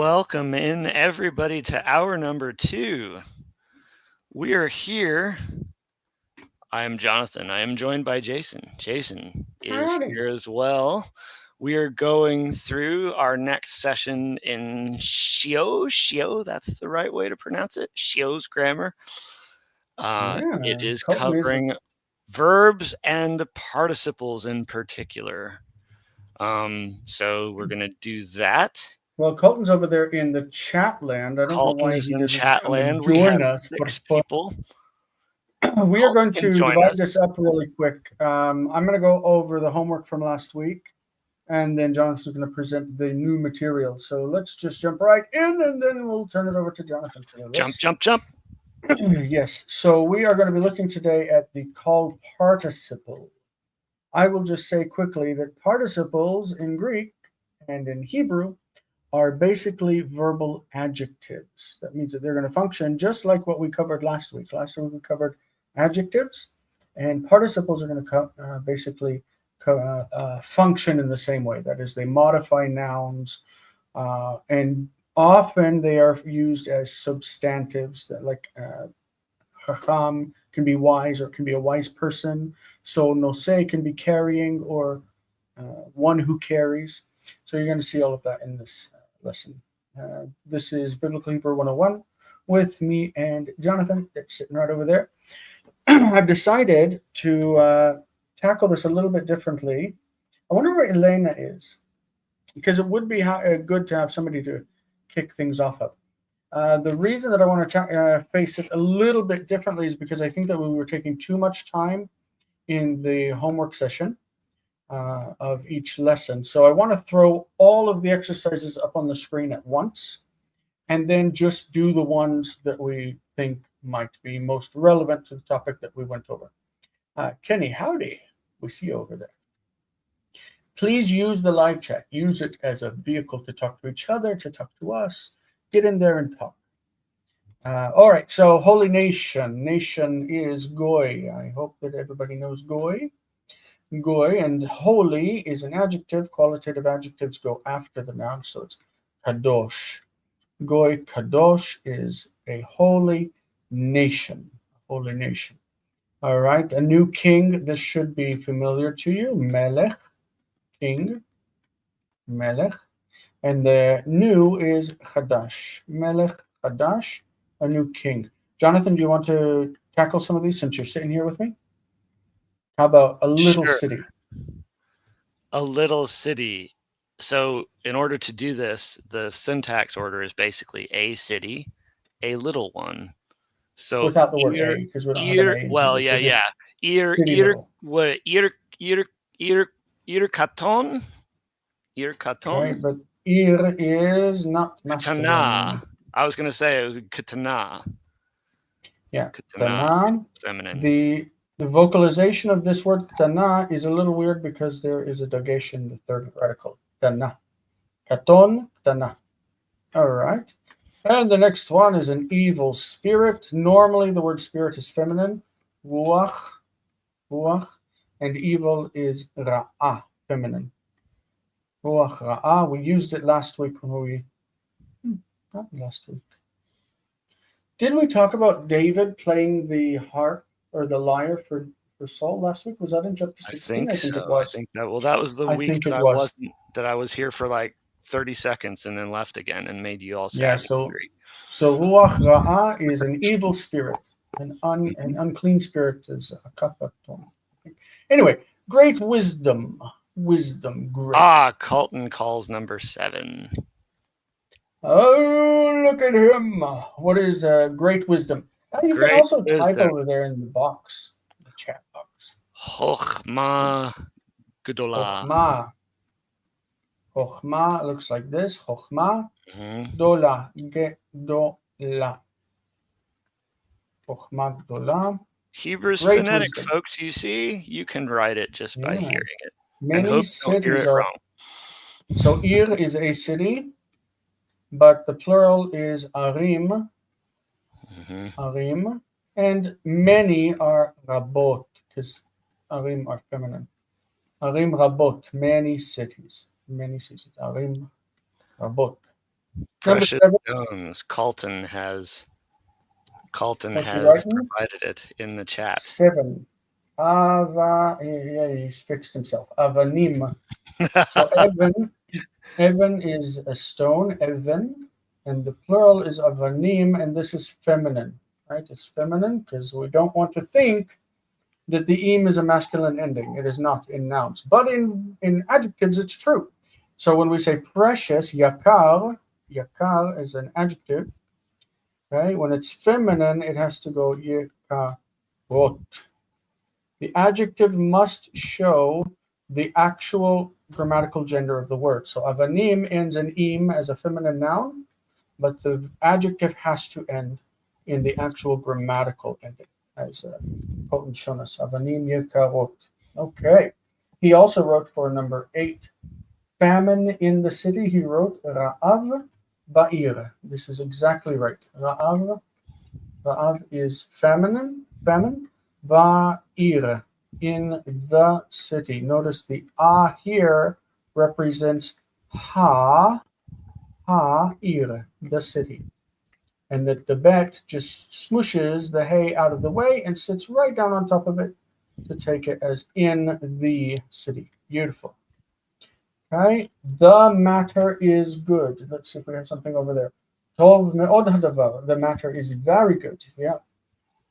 Welcome in everybody to hour number 2. We are here. I am Jonathan. I am joined by Jason. Jason is Howdy. here as well. We are going through our next session in Seow, that's the right way to pronounce it, Seow's grammar. It is Colton is. covering verbs and participles in particular. So we're going to do that. Well, Colton's over there in the chat land. I don't know Colton why is he in doesn't chat come and land. We have join us, 6 people. we are going Colton can to join divide us. this up really quick. I'm going to go over the homework from last week, and then Jonathan's going to present the new material. So let's just jump right in, and then we'll turn it over to Jonathan for the list. Jump. Yes. So we are going to be looking today at the Qal participle. I will just say quickly that participles in Greek and in Hebrew are basically verbal adjectives. That means that they're going to function just like what we covered last week. Last week we covered adjectives, and participles are going to basically function in the same way. That is, they modify nouns, and often they are used as substantives, that like chacham can be wise, or it can be a wise person. So noseh can be carrying, or one who carries. So you're going to see all of that in this lesson. This is Biblical Hebrew 101 with me and Jonathan, that's sitting right over there. I've decided to tackle this a little bit differently. I wonder where Elena is, because it would be good to have somebody to kick things off of. The reason that I want to face it a little bit differently is because I think that we were taking too much time in the homework session of each lesson. So I want to throw all of the exercises up on the screen at once, and then just do the ones that we think might be most relevant to the topic that we went over. Kenny, howdy. We see you over there. Please use the live chat. Use it as a vehicle to talk to each other, to talk to us. Get in there and talk. All right, so holy nation. Nation is goy. I hope that everybody knows goy. Goy, and holy is an adjective. Qualitative adjectives go after the noun, so it's kadosh. Goy kadosh is a holy nation. Holy nation. All right, a new king. This should be familiar to you. Melech, king. Melech. And the new is Chadash. Melech Chadash, a new king. Jonathan, do you want to tackle some of these since you're sitting here with me? How about a little city? A little city. So in order to do this, the syntax order is basically a city, a little one. So without the word a, because we don't have an a. Well, yeah. Ir katon. Ir katon. Right, but ir is not masculine. Katana. I was gonna say it was katana. Yeah, katana. Feminine. The vocalization of this word tana is a little weird because there is a dogation in the third article. Tana. Katon, tana. All right. And the next one is an evil spirit. Normally the word spirit is feminine. Ruach. And evil is ra'ah, feminine. Ruach ra'ah. We used it last week when we... Not last week. Did we talk about David playing the harp or the lyre for Saul last week? Was that in chapter 16? I think it was. That was the week that I was here for like 30 seconds and then left again and made you all sad. Yeah, so Ruach Ra'ah is an evil spirit. An unclean spirit is a kapaton. Anyway, great wisdom. Great. Colton calls number 7. Oh, look at him. What is great wisdom? You can also type over there in the box, the chat box. Chochma Gedola. Chochma looks like this. Chochma Dola. Gedola. Chochma Gedola. Hebrew's phonetic, wisdom. Folks. You see, you can write it just by hearing it. Many cities are. So Ir is a city, but the plural is Arim. Arim. And many are Rabot, because Arim are feminine. Arim Rabot, many cities. Arim Rabot. Number Precious 7. stones. Carlton has What's he writing? provided it in the chat. 7. Yeah, he's fixed himself. Avanim. So Evan is a stone, Evan, and the plural is avanim, and this is feminine, right? It's feminine because we don't want to think that the im is a masculine ending. It is not in nouns, but in adjectives it's true. So when we say precious, yakar is an adjective. Okay, when it's feminine, it has to go yakarot. The adjective must show the actual grammatical gender of the word. So avanim ends in im as a feminine noun, but the adjective has to end in the actual grammatical ending, as Colton shown us. Avanim yakarot. Okay. He also wrote for number 8, famine in the city. He wrote ra'av ba'ir. This is exactly right. Ra'av is famine, ba'ir, in the city. Notice the here represents ha'ir, the city. And that the bet just smooshes the hay out of the way and sits right down on top of it to take it as in the city. Beautiful. Okay, the matter is good. Let's see if we have something over there. Tov me'od hadavar. The matter is very good. Yeah.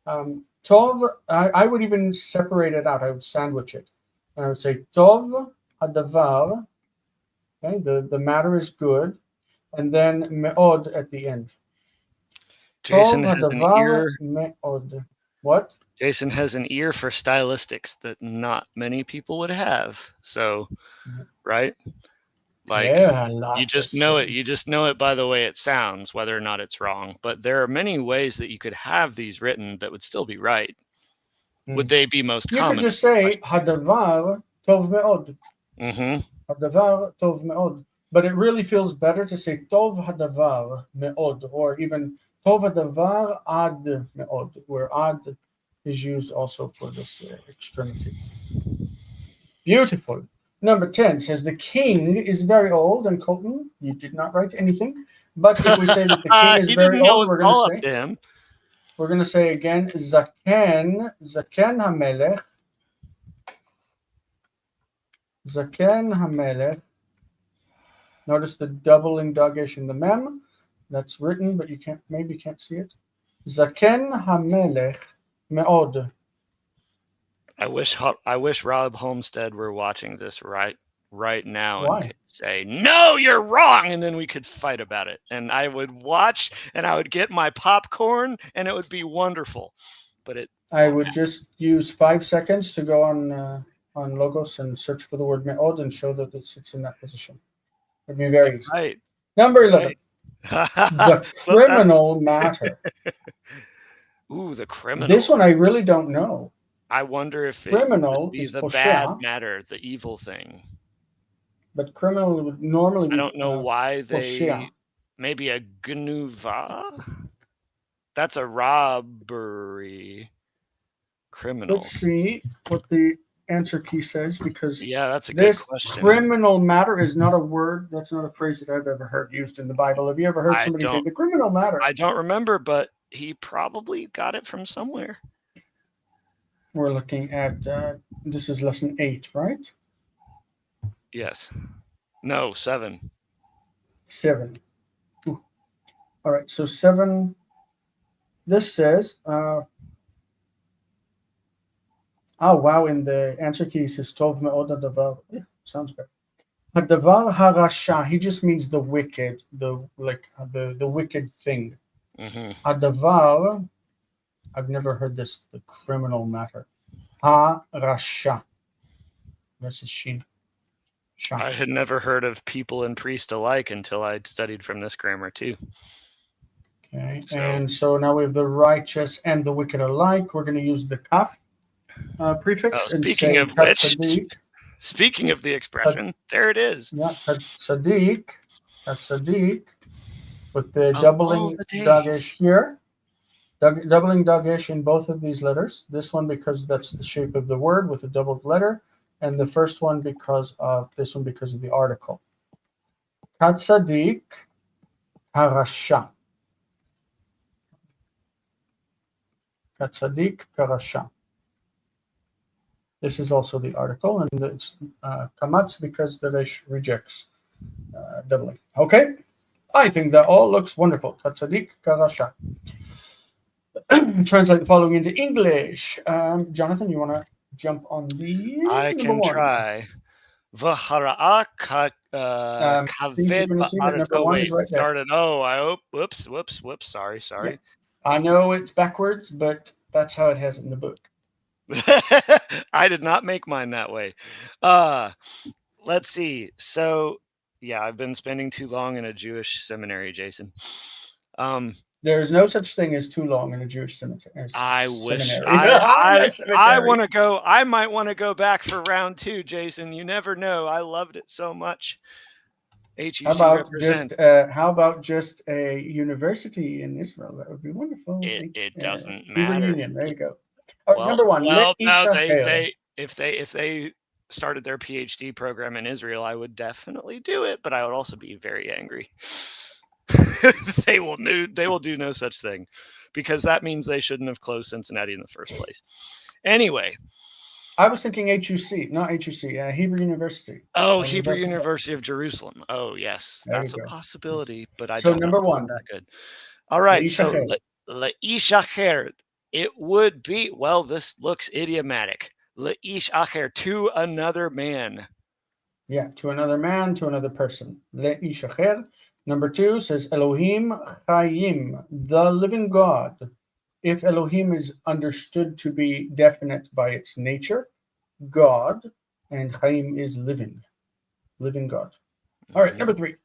Tov, I would even separate it out. I would sandwich it. And I would say Tov hadavar. Okay, the matter is good. And then me'od at the end. Jason Tov has an hadavar ear. me'od. What? Jason has an ear for stylistics that not many people would have. So, right? Like Yeah, a lot you to just know it. say. You just know it by the way it sounds, whether or not it's wrong. But there are many ways that you could have these written that would still be right. Would they be most You could common? just say hadavar tov me'od. Mm-hmm. Hadavar tov me'od. But it really feels better to say tov hadavar me'od, or even tov hadavar ad me'od, where ad is used also for this extremity. Beautiful. Number 10 says the king is very old, and Colton, you did not write anything. But if we say that the king is He very didn't know old, it was we're all up to him. going to say again, Zaken Hamelech. Zaken Hamelech. Notice the doubling dagesh in the mem. That's written, but you can't see it. Zaken Hamelech me'od. I wish Rob Homestead were watching this right now. Why? And could say, no, you're wrong, and then we could fight about it. And I would watch, and I would get my popcorn, and it would be wonderful. But I would just use 5 seconds to go on Logos and search for the word me'od and show that it sits in that position. It'd be very easy. right. Number 11. Right. The criminal matter. Ooh, the criminal. This one I really don't know. I wonder if criminal it would be is the poshea, bad matter, the evil thing. But criminal would normally be. I don't know why they. poshea. Maybe a gnuva. That's a robbery. Criminal. Let's see what the answer key says, because yeah, that's a this good question. criminal matter is not a word. That's not a phrase that I've ever heard used in the Bible. Have you ever heard somebody say the criminal matter? I don't remember, but he probably got it from somewhere. We're looking at this is lesson 8, right? Yes. No, 7. 7. Ooh. All right, so 7. This says, oh wow, in the answer key it says Tov me'od hadavar. Yeah, sounds good. Hadavar harasha. He just means the wicked, the wicked thing. Mm-hmm. Hadavar. I've never heard this. The criminal matter. Harasha. This is she. I had never heard of people and priest alike until I'd studied from this grammar too. Okay, and so now we have the righteous and the wicked alike. We're going to use the kaf prefix and say kat sadiq. Speaking of the expression, there it is. Yeah, kat sadiq, with the doubling dagesh here. Doubling dagesh in both of these letters. This one because that's the shape of the word with a doubled letter, and the first one because of the article. Kat sadiq karasha. Katsadik karasha. This is also the article, and it's kamatz because the resh rejects doubling. Okay, I think that all looks wonderful. Katsadik karasha. Translate the following into English. Jonathan, you want to jump on these? I Number can one. try. V'hara'a I think you're kaved going to see that ba'aretz. number Oh one wait, is right it there. started. Oh, I hope. Whoops. Sorry. Yeah, I know it's backwards, but that's how it has it in the book. I did not make mine that way. Uh, let's see. So, yeah, I've been spending too long in a Jewish seminary, Jason. There's no such thing as too long in a Jewish cemetery. I wish Seminary. Not I cemetery. want to go. I might want to go back for round 2, Jason. You never know. I loved it so much. HUC represent. How about just a university in Israel? That would be wonderful. It doesn't Hebrew matter. Union. There you go. All right, number one. Well, Let no, Ishacher. if they started their PhD program in Israel, I would definitely do it, but I would also be very angry. They will do no such thing, because that means they shouldn't have closed Cincinnati in the first place. Anyway, I was thinking HUC, not HUC. Hebrew University. oh, Hebrew University of Jerusalem. Oh, yes, that's a possibility, but I don't know number if one. it's that good. All right, so Leishacher. Leishacher, it would be, well, this looks idiomatic. Leishacher, to another man. Yeah, to another man, to another person. Leishacher. Number two says Elohim Chayim, the living God. If Elohim is understood to be definite by its nature, God, and Chaim is living God. All right, number three.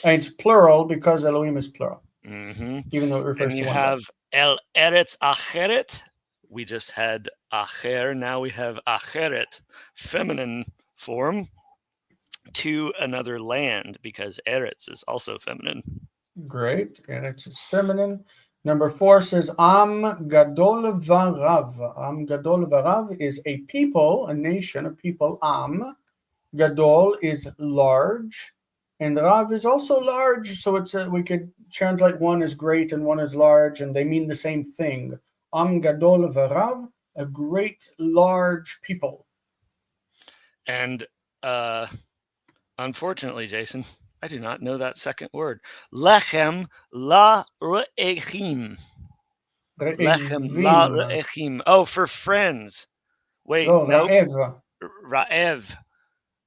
And it's plural because Elohim is plural, even though it refers And you to one have God. El Eretz Acheret. We just had Acher. Now we have Acheret, feminine form, to another land, because Eretz is also feminine. Great. Eretz is feminine. Number four says Am Gadol Varav. Am Gadol Varav is a people, a nation, a people. Am Gadol is large, and Rav is also large. So it's we could translate one as great and one as large, and they mean the same thing. Am Gadol Varav, a great large people. And unfortunately, Jason, I do not know that second word. Lechem la re'echim. Lechem la re'echim. Oh, for friends. Wait, Oh, nope. Ra'ev. Ra'ev.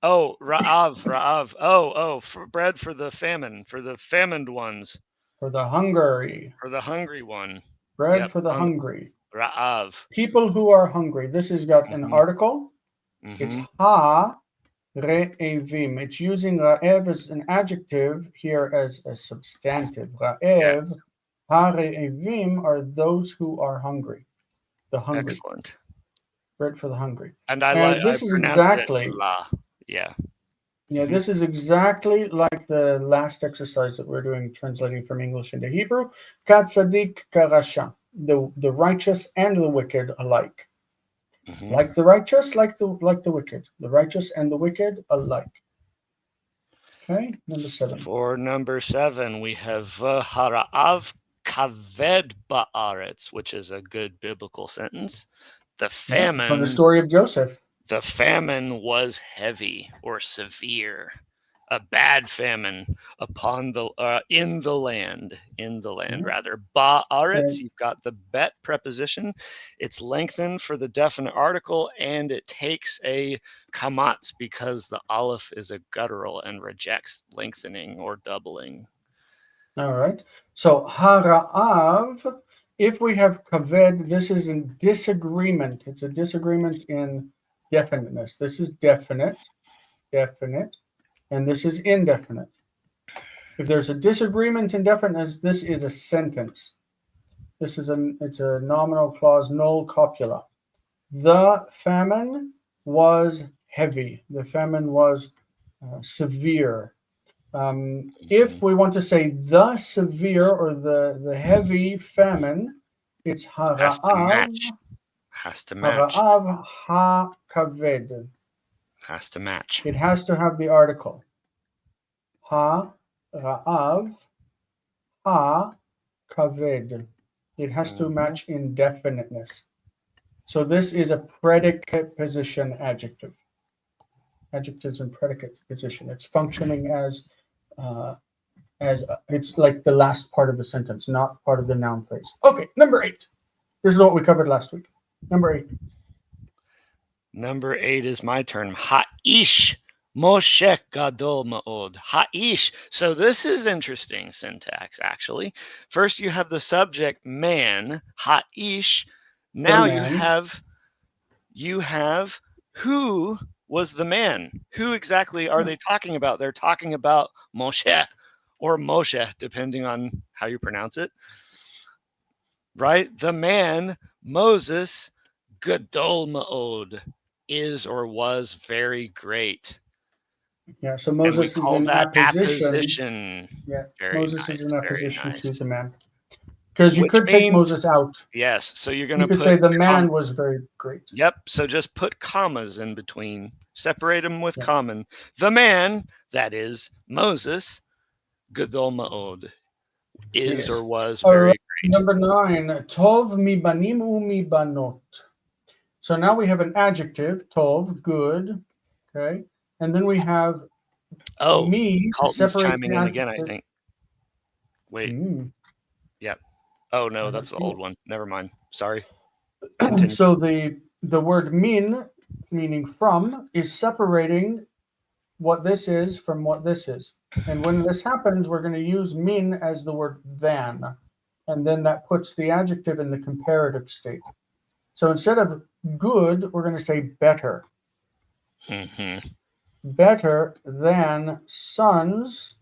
Oh, Ra'av. Oh, for bread for the famine, for the famined ones. For the hungry. For the hungry one. Bread for the hungry. Ra'av. People who are hungry. This has got an article. It's ha re'evim. It's using ra'ev as an adjective here as a substantive. Ra'ev, ha re'evim are those who are hungry. The hungry. Excellent. Bread for the hungry. And this I is pronounced exactly it la. Yeah. Yeah, this is exactly like the last exercise that we're doing, translating from English into Hebrew. Katzadik karasha, the righteous and the wicked alike. Like the righteous, like the wicked. The righteous and the wicked alike. Okay, number 7. For number 7, we have hara'av kaved ba'aretz, which is a good biblical sentence. The famine. From the story of Joseph. The famine was heavy or severe, a bad famine upon the in the land rather. Ba'aretz, you've got the bet preposition. It's lengthened for the definite article, and it takes a kamatz because the aleph is a guttural and rejects lengthening or doubling. All right. So hara'av, if we have kaved, this is a disagreement. It's a disagreement in definiteness. This is definite, and this is indefinite. If there's a disagreement in definiteness, this is a sentence. It's a nominal clause, null copula. The famine was heavy. The famine was severe. If we want to say the severe or the heavy famine, it's hara'av. Has to match. Hara'av ha-kaved. Has to match. It has to have the article. Ha-ra'av ha kaved. It has to Mhm. match indefiniteness. So this is a predicate position adjective. Adjectives in predicate position. It's functioning uh, as it's like the last part of the sentence, not part of the noun phrase. Okay, number 8. This is what we covered last week. Number 8. Number 8 is my turn. Ha'ish Moshe Gadol Ma'od. Ha'ish. So this is interesting syntax, actually. First, you have the subject man, Ha'ish. The Now man. you have who was the man? Who exactly are they talking about? They're talking about Moshe or Moshe, depending on how you pronounce it. Right? The man, Moses, Gadol Ma'od, is or was very great. Yeah, so And we Moses is call in that apposition. apposition. Yeah, Very Moses is nice, in very apposition to nice. the man. Because you Which could take means, Moses out. yes, so you're going You to could put say the man was very great. Yep. So just put commas in between. Separate them with Yeah. common. The man, that is Moses, Gadol Ma'od, is or Yes. was All right. very great. Number 9. Tov mi banim u mi banot. So now we have an adjective, tov, good. Okay. And then we have Oh, me Carlton's separates chiming the in again, I adjective. think. Wait. Mm, Yep. Oh, no, I don't that's the see old it. one. Never mind. Sorry. Continue. So the word min, meaning from, is separating what this is from what this is. And when this happens, we're going to use min as the word than. And then that puts the adjective in the comparative state. So instead of good, we're going to say better. Mm-hmm. Better than sons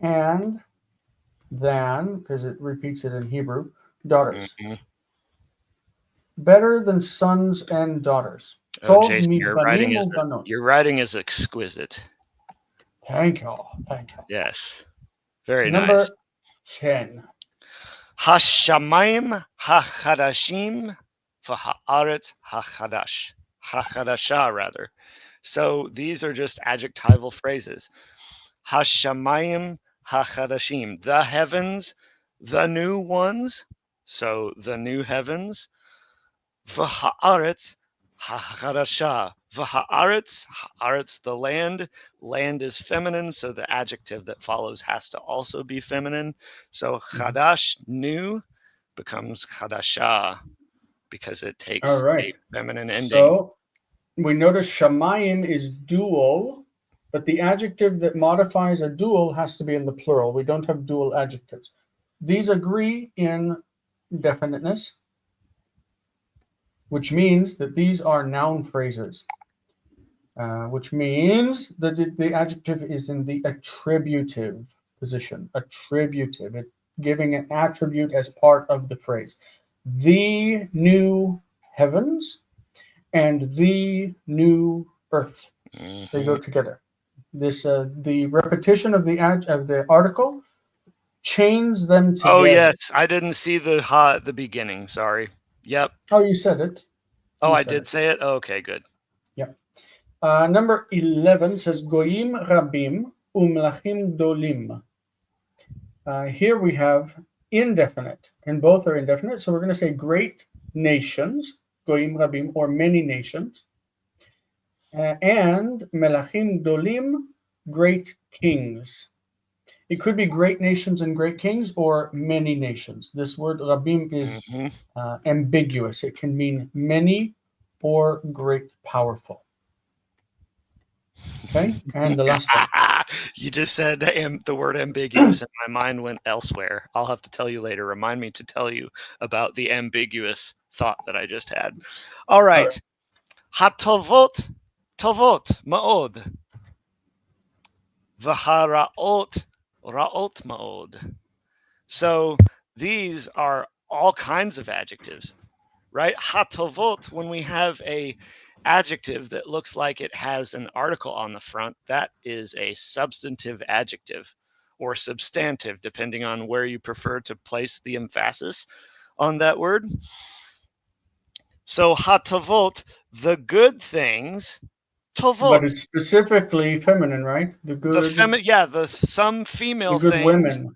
and than, because it repeats it in Hebrew, daughters. Mm-hmm. Better than sons and daughters. Oh, Tov Jason, mi banim u banot. your writing is exquisite. Thank you. Thank you. Yes. Very nice. Number 10. Hashamayim hachadashim v'haaretz hachadash. Hachadasha, rather. So these are just adjectival phrases. Hashamayim hachadashim. The heavens, the new ones. So the new heavens. V'haaretz hachadasha. V'haaretz, haaretz, the land. Land is feminine, so the adjective that follows has to also be feminine. So chadash, new, becomes chadasha because it All takes right. a feminine ending. So we notice shamayim is dual, but the adjective that modifies a dual has to be in the plural. We don't have dual adjectives. These agree in definiteness, which means that these are noun phrases, which means that the adjective is in the attributive position. Attributive, it giving an attribute as part of the phrase. The new heavens and the new earth. They go Mm-hmm. together. This the repetition of the article chains them Oh together. yes, I didn't see the ha at the beginning. Sorry. Yep. Oh, you said it. Oh, You I said did it. say it. Okay, good. Yeah. Number 11 says goyim rabim umlachim dolim. Here we have indefinite, and both are indefinite. So we're going to say great nations, goyim rabim, or many nations, and melachim dolim, great kings. It could be great nations and great kings, or many nations. This word rabim is Mm-hmm. ambiguous. It can mean many or great powerful. Okay, and the last one. You just said the word ambiguous, and my mind went elsewhere. I'll have to tell you later. Remind me to tell you about the ambiguous thought that I just had. All All right. right. Hatovot, tovot, ma'od. V'haraot, raot ma'od. So these are all kinds of adjectives, right? Hatovot, when we have a adjective that looks like it has an article on the front, that is a substantive adjective or substantive, depending on where you prefer to place the emphasis on that word. So hatovot, the good things, But tovot, it's specifically feminine, right? the some The female good things, women.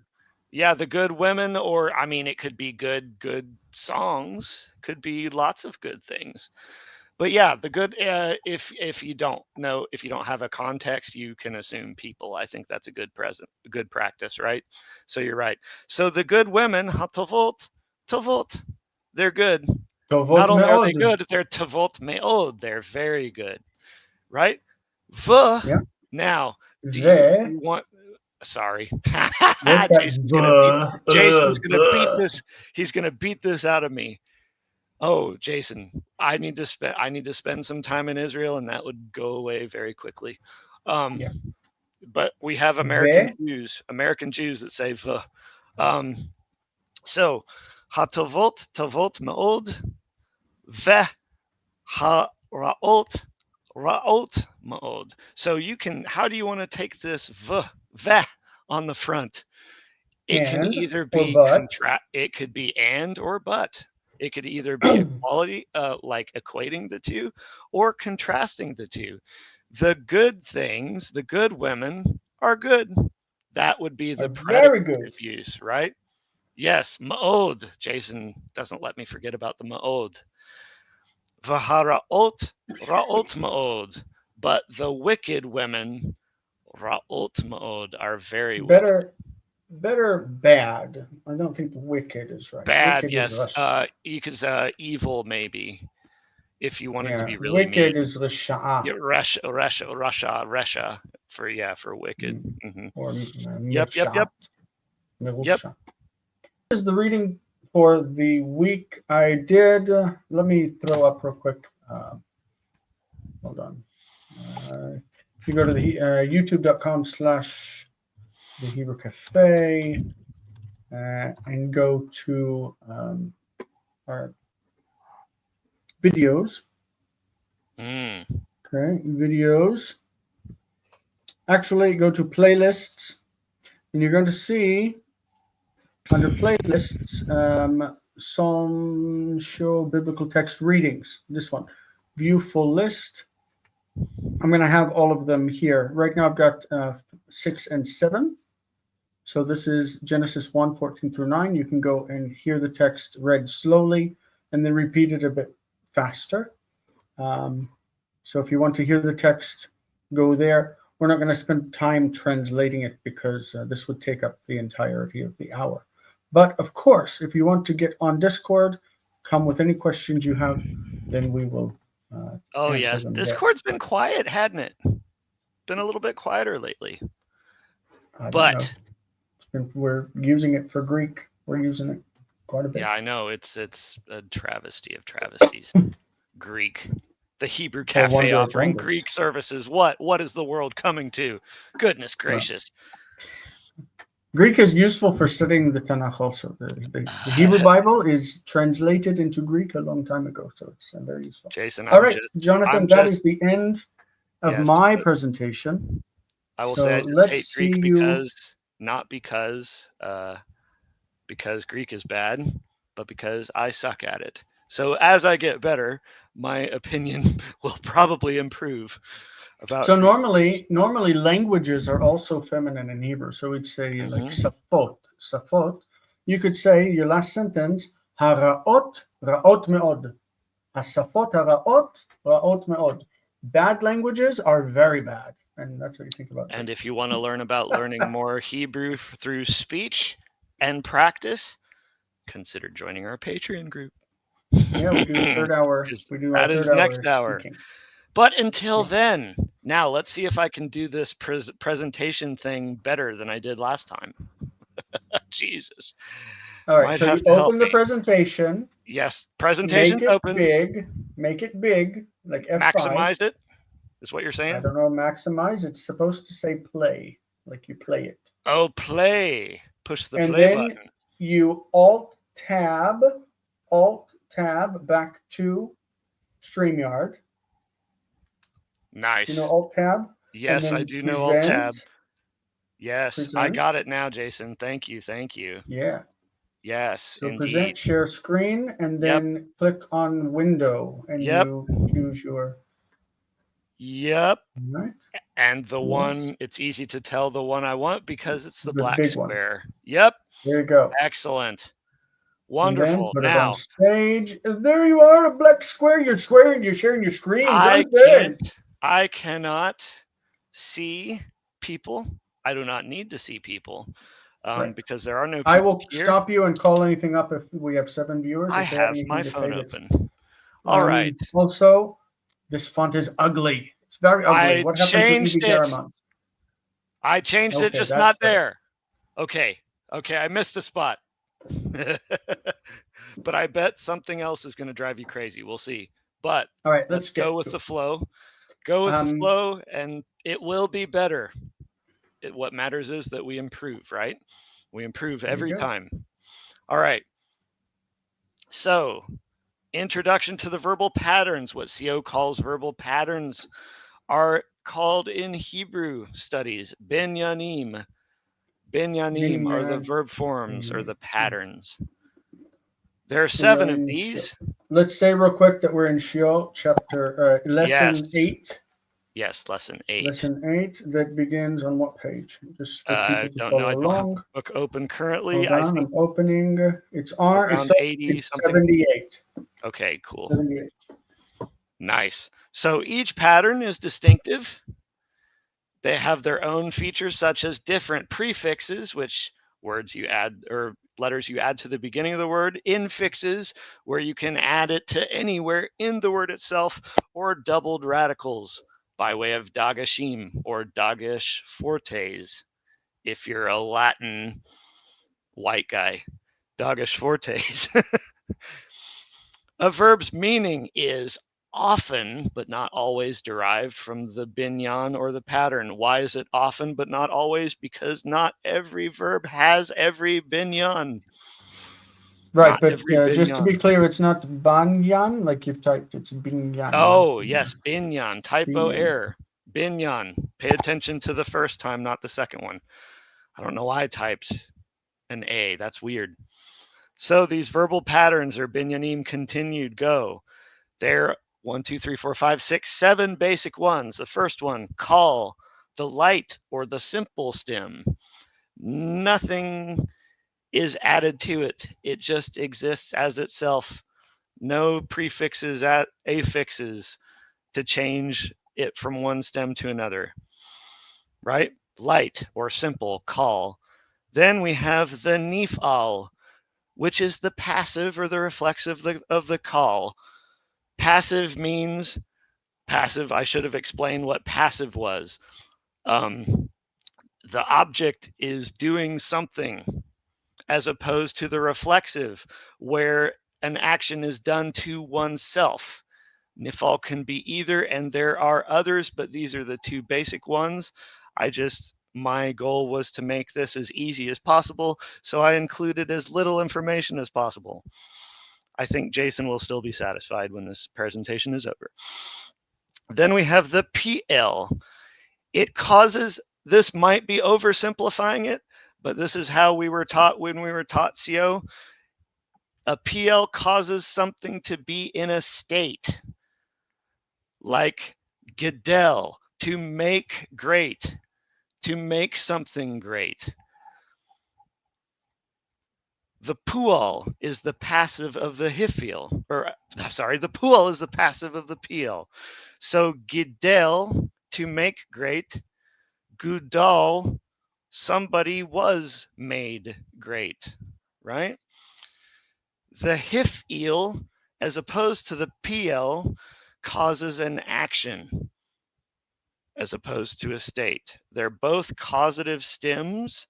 Yeah, the good women, or I mean, it could be good songs, could be lots of good things. But yeah, the good. If you don't know, if you don't have a context, you can assume people. I think that's a good practice, right? So you're right. So the good women, hatovot, tovot, they're good. Not Tovot only are they meod. good, they're tovot meod. They're very good, right? V. Yeah. Now, do you Ve. want? Sorry, What's that? Jason's gonna beat V. this. He's gonna beat this out of me. Oh, Jason, I need to spend some time in Israel, and that would go away very quickly. Um, Yeah. but we have Ve. American Jews that say v. Um, so hatovot tavot meod ve haraot raot meod. So you can. How do you want to take this ve on the front? It can And either or be but. it could be and or but. It could either be equality, like equating the two, or contrasting the two. The good things, the good women are good. That would be Are the very good. predicative use, right? Yes, ma'od. Jason doesn't let me forget about the ma'od. V'haraot ra'ot ma'od. But the wicked women, ra'ot ma'od, are very wicked. Better bad. I don't think wicked is right. Bad, Wicked is yes. Rush. You could evil maybe, if you wanted to Yeah. be really mean. Wicked is Rasha'a. Yeah, Russia for wicked. Or Yep, yep, Mirchat. yep, yep. Mirusha. This is the reading for the week. I did. Let me throw up real quick. Hold on. If you go to the youtube.com/the Hebrew Cafe and go to our videos. Mm. Okay, videos. Actually, go to playlists, and you're going to see under playlists Psalm Show Biblical Text Readings. This one, view full list. I'm going to have all of them here. Right now, I've got 6 and 7. So this is Genesis 1:14 through 9. You can go and hear the text read slowly and then repeat it a bit faster. So if you want to hear the text, go there. We're not going to spend time translating it because this would take up the entirety of the hour. But of course, if you want to get on Discord, come with any questions you have, then we will Oh answer yes, them there. Discord's been quiet, hadn't it? Been a little bit quieter lately. I don't But know. We're using it for Greek. We're using it quite a bit. yeah, I know it's a travesty of travesties. Greek. The Hebrew Cafe wonder of offering wonders. Greek services. What is the world coming to? Goodness gracious. Greek is useful for studying the Tanakh also. The Hebrew Bible is translated into Greek a long time ago, so it's very useful. Jason, all right, Jonathan, that is the end of my presentation. I will so say I just let's hate see Greek you. not because Greek is bad, but because I suck at it. So as I get better, my opinion will probably improve. So normally languages are also feminine in Hebrew. So we'd say like safot. You could say your last sentence, haraot raot meod. Hasafot haraot raot meod. Bad languages are very bad. And that's what you think about. And if you want to learn about learning more Hebrew through speech and practice, consider joining our Patreon group. Yeah, we do the third hour. We do our third next hour. Speaking. But until then, now let's see if I can do this presentation thing better than I did last time. Jesus. All right, so you open the presentation. Yes, presentation's open. Make it big, like F5. Maximize it, is what you're saying? I don't know, maximize. It's supposed to say play, like you play it. Oh, play. Push the and play then button. You Alt-Tab back to StreamYard. Nice. You know Alt-Tab? Yes, I do know Alt-Tab. Yes, I got it now, Jason. Thank you. Yeah. Yes, so indeed. Present, share screen, and then click on window, and you choose your... Yep. Right. And the Yes. one, it's easy to tell the one I want because it's This the is the black big one. square. Yep. There you go. Excellent. And then Wonderful. put it on Now, stage. There you are, a black square. You're squaring. You're sharing your screen. I Jonathan. cannot see people. I do not need to see people Right. because there are no I people will here. stop you and call anything up if we have 7 viewers. I If they have have anything my to say, phone that's. open. All right. Also, this font is ugly. It's very ugly. I What happened to changed Evie it. Garamond? I changed it, Okay, just that's not better. there. Okay. Okay, I missed a spot. But I bet something else is going to drive you crazy. We'll see. But All right, let's let's go get with to the it. flow. Go with the flow, and it will be better. What matters is that we improve, right? We improve There you every go. time. All right. So, introduction to the verbal patterns. What Seow calls verbal patterns are called in Hebrew studies binyanim. Binyanim are the verb forms or the patterns. There are 7 of these. Let's say real quick that we're in Seow chapter lesson Yes. 8. Yes, lesson 8. Lesson 8 that begins on what page? Just for people to Don't know. follow I don't have along. the book open currently. Hold I on, think I'm opening. It's on. around 80 It's something. 78. Okay, cool. 78. Nice. So each pattern is distinctive. They have their own features, such as different prefixes, which words you add or letters you add to the beginning of the word, infixes, where you can add it to anywhere in the word itself, or doubled radicals by way of dagashim or dagesh fortes. If you're a Latin white guy, dagesh fortes. A verb's meaning is often, but not always, derived from the binyan or the pattern. Why is it often, but not always? Because not every verb has every binyan. Right, Not but every just to be binyan. clear, it's not banyan like you've typed. It's binyan. Oh, yes, binyan. Typo Binyan. error. Binyan. Pay attention to the first time, not the second one. I don't know why I typed an A. That's weird. So these verbal patterns are binyanim continued. Go. They're 1, 2, 3, 4, 5, 6, 7 basic ones. The first one, call, the light or the simple stem. Nothing is added to it. It just exists as itself. No prefixes, affixes to change it from one stem to another. Right? Light or simple, call. Then we have the nifal, which is the passive or the reflexive of the call. Passive means passive. I should have explained what passive was. The object is doing something, as opposed to the reflexive, where an action is done to oneself. Nifal can be either, and there are others, but these are the 2 basic ones. My goal was to make this as easy as possible, so I included as little information as possible. I think Jason will still be satisfied when this presentation is over. Then we have the PL. It causes, this might be oversimplifying it, but this is how we were taught when we were taught CO. A PL causes something to be in a state, like gedel, to make great, to make something great. The pual is the passive of the hifil, or sorry, the pual is the passive of the PL. So gedel, to make great, gudal, somebody was made great, right? The hifil, as opposed to the PL, causes an action as opposed to a state. They're both causative stems,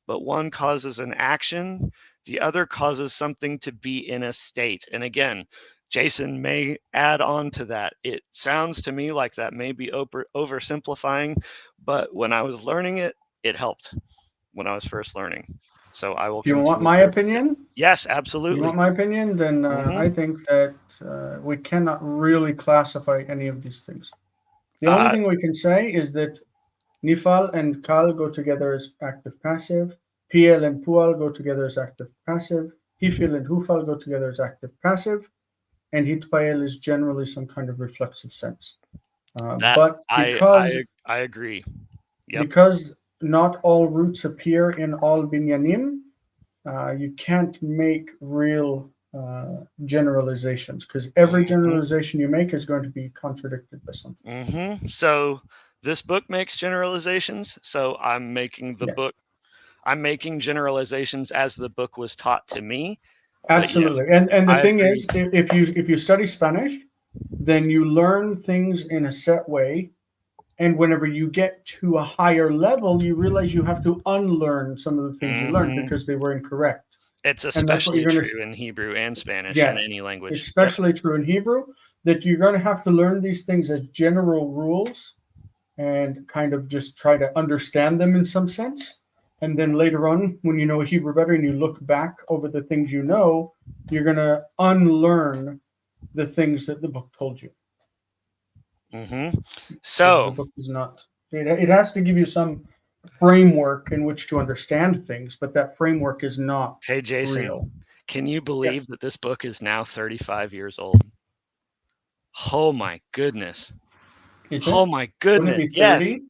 but one causes an action, the other causes something to be in a state. And again, Jason may add on to that. It sounds to me like that may be oversimplifying, but when I was learning it, it helped when I was first learning. So I will If you want continue my to. opinion, Yes, you absolutely. want my opinion, then I think that we cannot really classify any of these things. The only thing we can say is that Nifal and Kal go together as active passive. PL and Pual go together as active passive. Hifil and Hufal go together as active passive. And Hitpael is generally some kind of reflexive sense. That But I agree. Yep. because not all roots appear in all binyanim, you can't make real generalizations because every Hmm. generalization you make is going to be contradicted by something. So this book makes generalizations. So Yeah, I'm making generalizations as the book was taught to me. But yes, absolutely. And the I thing agree. is, if you study Spanish, then you learn things in a set way. And whenever you get to a higher level, you realize you have to unlearn some of the things you learned Hmm. because they were incorrect. It's And that's what especially you're going to, true in Hebrew and Spanish and yeah, any language. Yep. especially true in Hebrew, that you're going to have to learn these things as general rules and kind of just try to understand them in some sense. And then later on, when you know Hebrew better and you look back over the things you know, you're going to unlearn the things that the book told you Hmm. because the So, book is not, it has to give you some framework in which to understand things, but that framework is not hey, real. Jason, can you Yeah. believe that this book is now 35 years old? Oh my goodness. Is Oh it? my Wouldn't it goodness. be Yes. 30?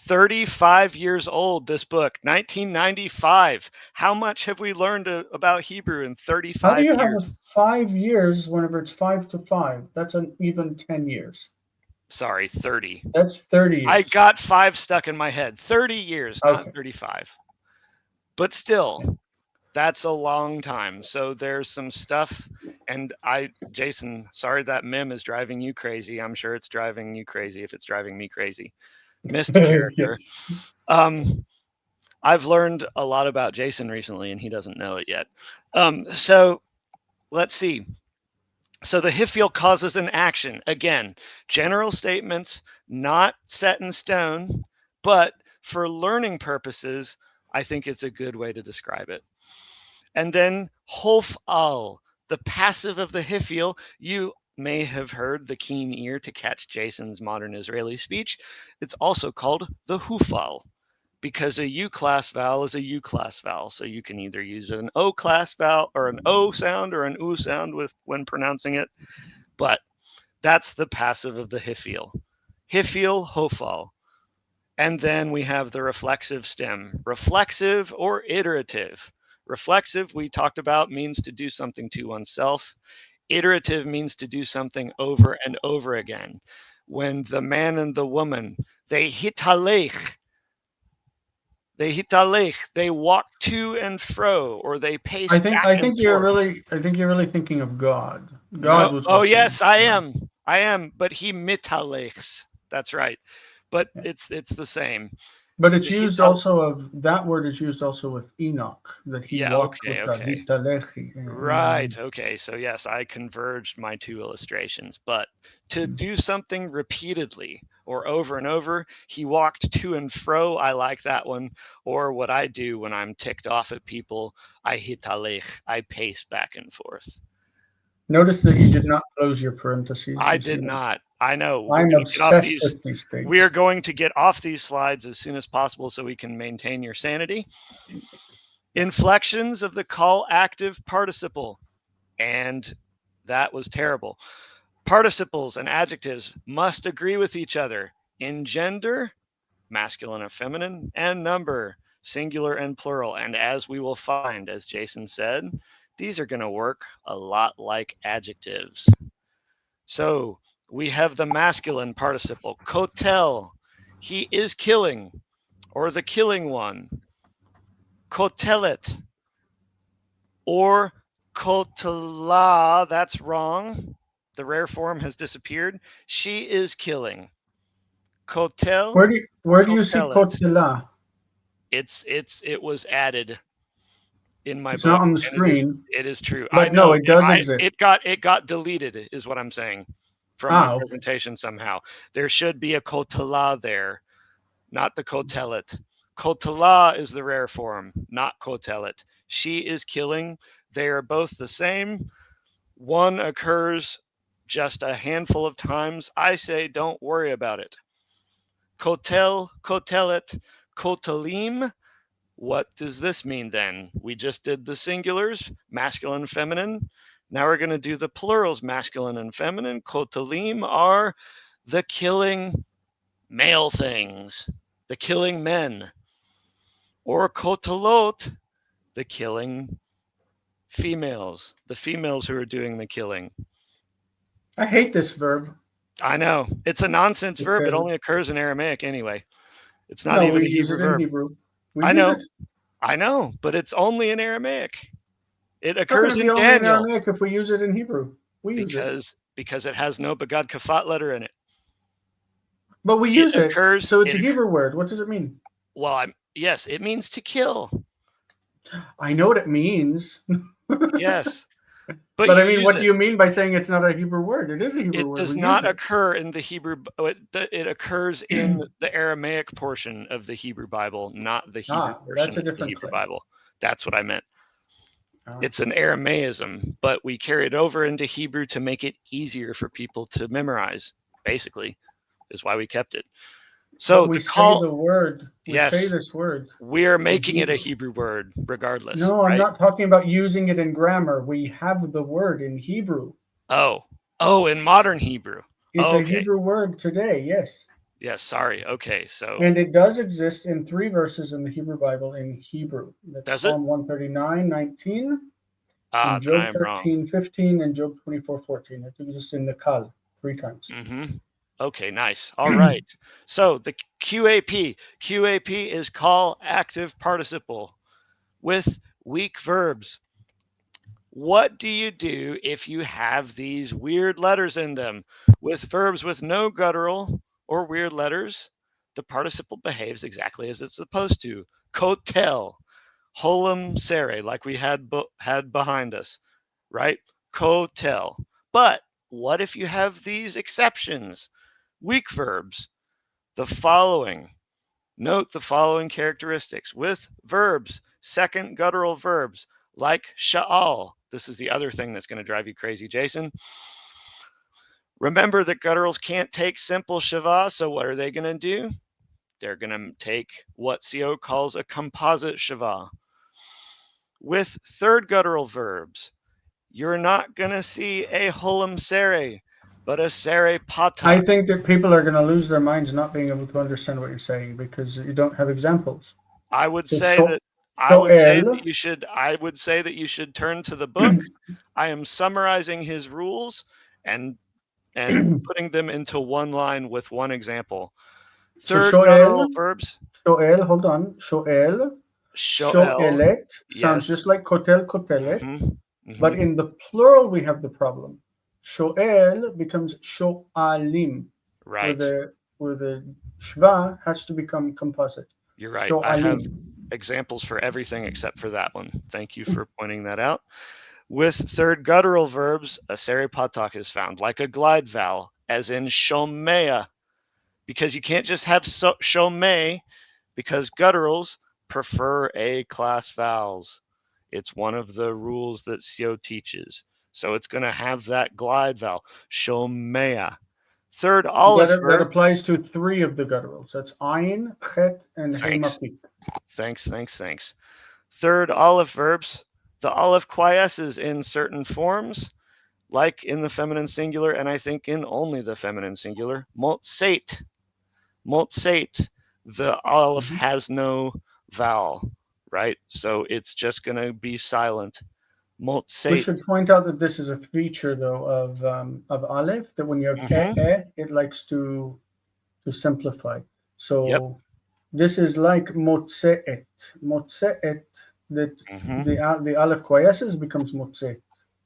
35 years old, this book, 1995. How much have we learned about Hebrew in How do 35 you have a years? 5 years whenever it's 5 to 5? That's an even 10 years. Sorry, 30. That's 30 I years. got 5 stuck in my head. 30 years, not Okay. 35. But still, that's a long time. So there's some stuff. And Jason, sorry that meme is driving you crazy. I'm sure it's driving you crazy if it's driving me crazy. Missed character. Yes. Um, I've learned a lot about Jason recently, and he doesn't know it yet. So let's see. So the Hiffiel causes an action. Again, general statements, not set in stone, but for learning purposes, I think it's a good way to describe it. And then Hof al, the passive of the Hiffiel. You may have heard the keen ear to catch Jason's modern Israeli speech. It's also called the Hufal because a U class vowel is a U class vowel. So you can either use an O class vowel or an O sound or an U sound when pronouncing it. But that's the passive of the Hiffiel. Hiffiel, Hofal. And then we have the reflexive stem. Reflexive or iterative. Reflexive, we talked about, means to do something to oneself. Iterative means to do something over and over again. When the man and the woman, they hitalech, they walk to and fro, or they pace back I and think forth. you're really thinking of God. God No, was oh walking. yes, I Yeah. am. I am, but he mitalechs. That's right. But Yeah. it's the same. But it's The used hital also of that word is used also with Enoch, that he Yeah, walked okay, with God. okay. Hitalechi in the Right. land. Okay. So yes, I converged my two illustrations. But to do something repeatedly or over and over, he walked to and fro. I like that one. Or what I do when I'm ticked off at people, I hitalech. I pace back and forth. Notice that you did not close your parentheses. I You see did that? not. I know. We're I'm going to get off obsessed these. with these We are things. going to get off these slides as soon as possible so we can maintain your sanity. Yeah. Inflections of the call active participle. And that was terrible. Participles and adjectives must agree with each other in gender, masculine and feminine, and number, singular and plural. And as we will find, as Jason said, these are going to work a lot like adjectives. So we have the masculine participle, kotel, he is killing, or the killing one, kotelet, or kotela, that's wrong. The rare form has disappeared. She is killing. Kotel, Where do you see kotelet. Kotila? It was added in my It's not book, on the and screen, it is true. I but no, know it does I exist. it got deleted is what I'm saying from my Ah, okay. presentation somehow. There should be a kotela there, not the kotelet. Kotela is the rare form, not kotelet. She is killing. They are both the same. One occurs just a handful of times. I say don't worry about it. Kotel, kotelet, kotelim. What does this mean then? We just did the singulars, masculine and feminine. Now we're going to do the plurals, masculine and feminine. Kotelim are the killing male things, the killing men, or kotalot, the killing females, the females who are doing the killing. I hate this verb. I know. It's a nonsense verb. It Because, only occurs in Aramaic anyway. It's not no, even we a use Hebrew it in verb. Hebrew. We I use it. know. I know, but it's only in Aramaic. It How can occurs it in be only in Daniel Aramaic if we use it in Hebrew? We use it. because it has no begad kafat letter in it. But we It use it. occurs So it's a Hebrew word. What does it mean? well, yes, it means to kill. I know what it means. Yes. But But you I mean, use what do it. you mean by saying it's not a Hebrew word? It is a Hebrew It word. does We use not it. occur in the Hebrew. It occurs in the Aramaic portion of the Hebrew Bible, not the Hebrew That's portion a of the different Hebrew claim. Bible. That's what I meant. Ah. It's an Aramaism, but we carry it over into Hebrew to make it easier for people to memorize, basically, is why we kept it. So But we the say call, the word. We say yes, this word we're in making it a Hebrew. Hebrew word regardless, No, I'm right? not talking about using it in grammar. We have the word in Hebrew. Oh, in modern Hebrew. It's Oh, a okay. Hebrew word today, yes. Yes, sorry. Okay, so And it does exist in 3 verses in the Hebrew Bible in Hebrew. That's does it? Psalm 139:19, in Then I Job am wrong. 13:15, and Job 24:14. It exists in the Qal 3 times. Mm-hmm. Okay, nice. All right. So the QAP is call active participle with weak verbs. What do you do if you have these weird letters in them? With verbs with no guttural or weird letters, the participle behaves exactly as it's supposed to. Kotel, holum sere, like we had behind us, right? Kotel. But what if you have these exceptions? Weak verbs. The following. Note the following characteristics with verbs, second guttural verbs, like sha'al. This is the other thing that's going to drive you crazy, Jason. Remember that gutturals can't take simple shava, so what are they going to do? They're going to take what Seow calls a composite shava. With third guttural verbs, you're not going to see a holum sere, but a sere I patak. think that people are going to lose their minds not being able to understand what you're saying because you don't have examples. I would So say that shoel, I would say that you should turn to the book. I am summarizing his rules and putting them into one line with one example. so Third guttural verbs. hold on. Shoel. Shoelet sounds Yes. just like kotelet, Mm-hmm. but Mm-hmm. in the plural we have the problem. Shoel becomes shoalim, where Right. the shva has to become composite. You're right. I have Shoalim. examples for everything except for that one. Thank you for pointing that out. With third guttural verbs, a seri patak is found, like a glide vowel, as in shomea, because you can't just have shomei, because gutturals prefer A class vowels. It's one of the rules that Seow teaches. So it's going to have that glide vowel, shomea. Third aleph That verb, applies to 3 of the gutturals. That's ayin, chet, and hey thanks, mapik. thanks. Third aleph verbs, the aleph quiesces in certain forms, like in the feminine singular, and I think in only the feminine singular. Motsate. The aleph Mhm. has no vowel, right? So it's just going to be silent. We Motsate. should point out that this is a feature, though, of Aleph, that when you have Mm-hmm. it likes to simplify. Yep. So this is like motse'et. Motse'et, that Mm-hmm. the Aleph quiesces becomes motse.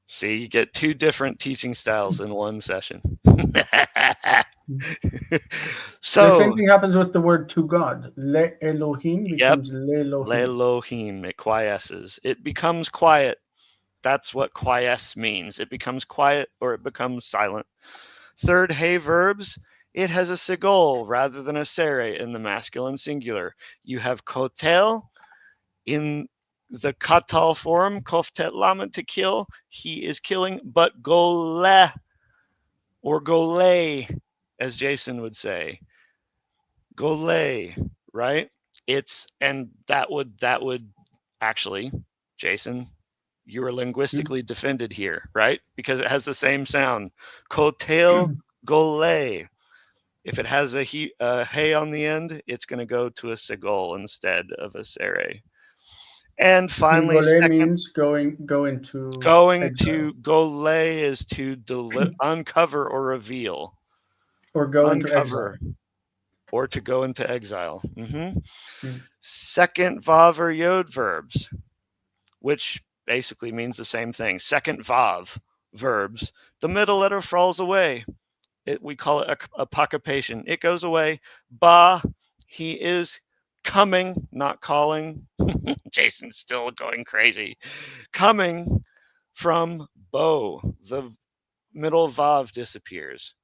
See, you get two different teaching styles in one session. The same So, thing happens with the word to God. Le Elohim yep, becomes le Elohim. lelohim, it quiesces. It becomes quiet. That's what quiesce means. It becomes quiet or it becomes silent. Third, hey verbs, it has a sigol rather than a sere in the masculine singular. You have kotel in the katal form, koftet lama, to kill. He is killing, but gole or gole, as Jason would say. Gole, right? And that would actually, Jason, you are Hmm? linguistically defended here, right? Because it has the same sound. Kotel gole. If it has a hey on the end, it's going to go to a segol instead of a sere. And finally, Ngole second, means go into going exile to gole is to uncover or reveal, or go into exile. uncover or to go into exile. Mm. Second vav or yod verbs, which basically means the same thing. Second vav verbs, the middle letter falls away. We call it a apocupation. It goes away. Ba, he is coming, not calling. Jason's still going crazy. Coming from bo, the middle vav disappears.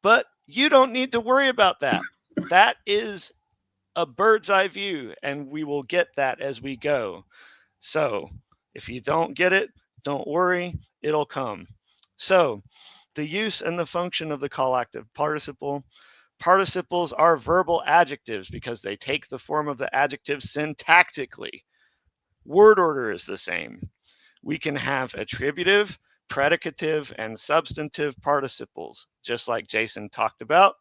But you don't need to worry about that. That is a bird's eye view, and we will get that as we go. So if you don't get it, don't worry, it'll come. So the use and the function of the call active participle. Participles are verbal adjectives because they take the form of the adjective syntactically. Word order is the same. We can have attributive, predicative, and substantive participles, just like Jason talked about,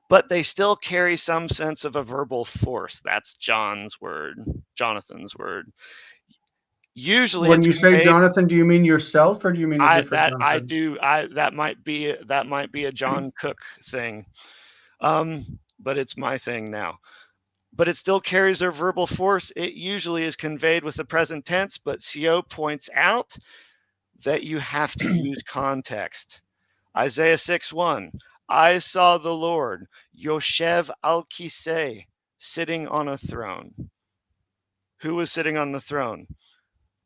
but they still carry some sense of a verbal force. That's Jonathan's word. Usually When it's you say conveyed. Jonathan, do you mean yourself or do you mean a I different that I Jonathan? do I that might be a John Cook thing. But it's my thing now. But it still carries their verbal force. It usually is conveyed with the present tense, but Seow points out that you have to use context. Isaiah 6:1. I saw the Lord, Yoshev al Kiseh, sitting on a throne. Who was sitting on the throne?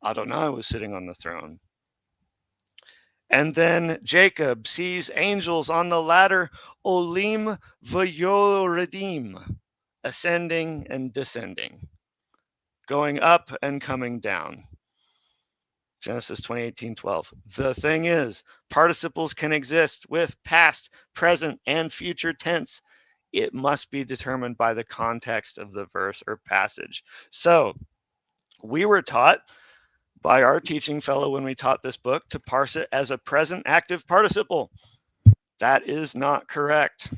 Adonai was sitting on the throne. And then Jacob sees angels on the ladder, Olim v'yoredim, ascending and descending, going up and coming down. Genesis 20:18-12. The thing is, participles can exist with past, present, and future tense. It must be determined by the context of the verse or passage. So we were taught by our teaching fellow when we taught this book to parse it as a present active participle. That is not correct.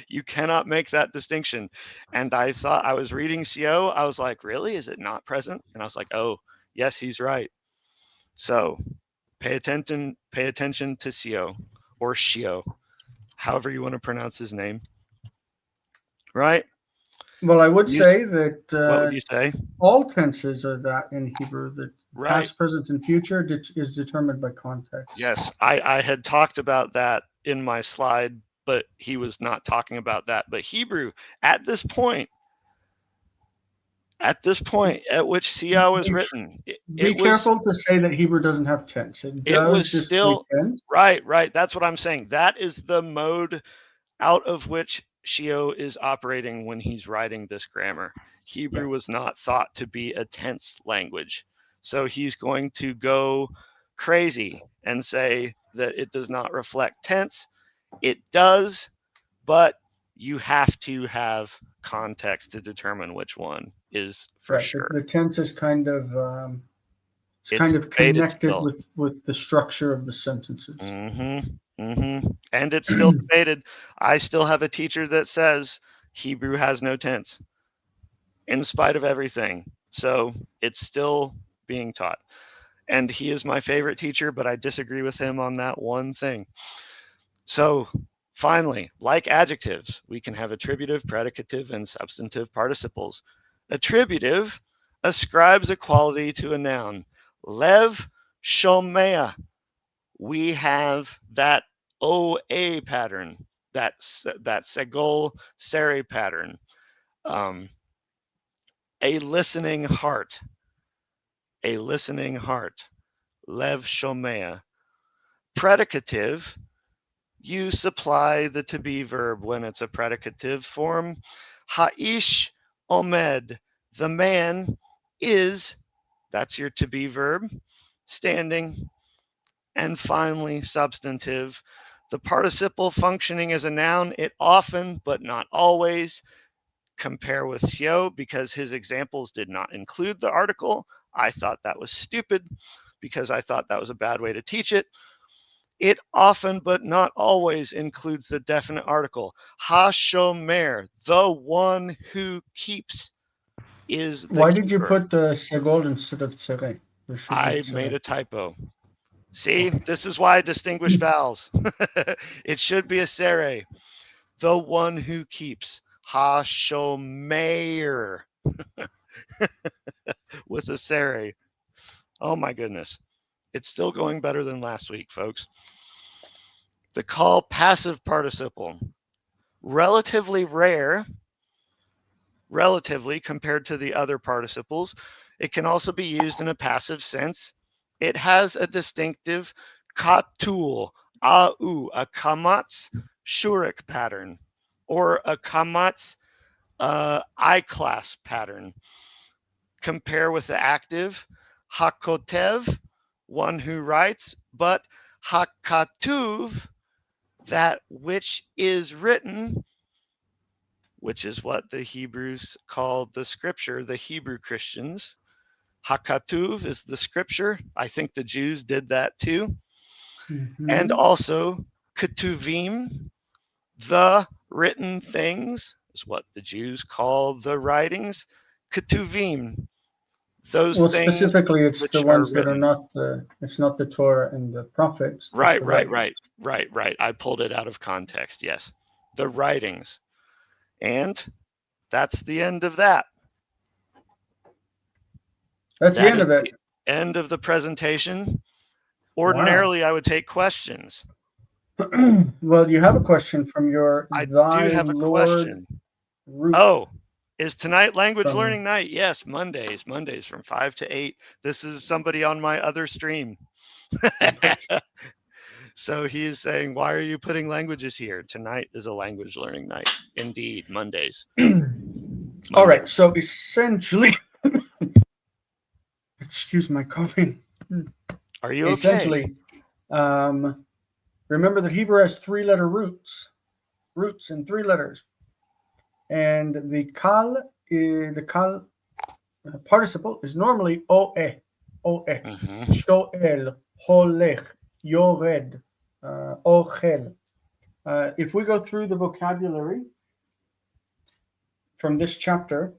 You cannot make that distinction. And I thought I was reading CO. I was like, really? Is it not present? And I was like, oh, yes, he's right. So pay attention to CO or Shio, however you want to pronounce his name. Right? Well, I would You, say that what would you say? all tenses are that in Hebrew. That Right. past, present, and future is determined by context. Yes, I had talked about that in my slide, but he was not talking about that. But Hebrew at this point, at which Seow is Be, written, be careful to say that Hebrew doesn't have tense. It it does was display still tense. right. That's what I'm saying. That is the mode out of which Shio is operating when he's writing this grammar. Yeah, Hebrew was not thought to be a tense language. So he's going to go crazy and say that it does not reflect tense. It does, but you have to have context to determine which one is for right. sure. The tense is it's It's kind of debated connected still. with the structure of the sentences. And it's still debated. I still have a teacher that says Hebrew has no tense in spite of everything. So it's still being taught. And he is my favorite teacher, but I disagree with him on that one thing. So finally, like adjectives, we can have attributive, predicative, and substantive participles. Attributive ascribes a quality to a noun. Lev shomea. We have that OA pattern, that segol seri pattern. Um, a listening heart, a listening heart. Lev shomea. Predicative, you supply the to be verb when it's a predicative form. Ha'ish omed, the man is, that's your to be verb, standing. And finally, substantive, the participle functioning as a noun, it often, but not always, compare with Seow because his examples did not include the article. I thought that was stupid because I thought that was a bad way to teach it. It often, but not always, includes the definite article. Ha-shomer, the one who keeps, is the Why did you keeper. put the segol instead of tsere? There should be I tsere. made a typo. See, this is why I distinguish vowels. It should be a sere. The one who keeps. Ha-shomer. With a sere. Oh my goodness. It's still going better than last week, folks. The Qal passive participle. Relatively rare, relatively compared to the other participles. It can also be used in a passive sense. It has a distinctive katul, a kamatz shurik pattern, or a kamatz I-class pattern. Compare with the active hakotev, one who writes, but hakatuv, that which is written, which is what the Hebrews called the scripture, the Hebrew Christians. Hakatuv is the scripture. I think the Jews did that too. And also ketuvim, the written things, is what the Jews call the writings. Ketuvim, those Well, things specifically, it's the which are ones that are written. not the. It's not the Torah and the prophets, but Right, the right, writings. right. I pulled it out of context. Yes, the writings. And that's the end of that. That's the That end is of it. the end of the presentation. Wow. Ordinarily, I would take questions. Well, you have a question from your I do Thy have a Lord question. root Oh, is tonight language from. learning night? Yes, Mondays from 5 to 8. This is somebody on my other stream. On Twitch. So he is saying, why are you putting languages here? Tonight is a language learning night. Indeed, Mondays. All right. So essentially, excuse my coughing. Are you okay? Essentially, remember that Hebrew has three-letter roots in three letters, and the kal participle is normally oe, Mm-hmm. shoel, holech, yored, ochel. If we go through the vocabulary from this chapter,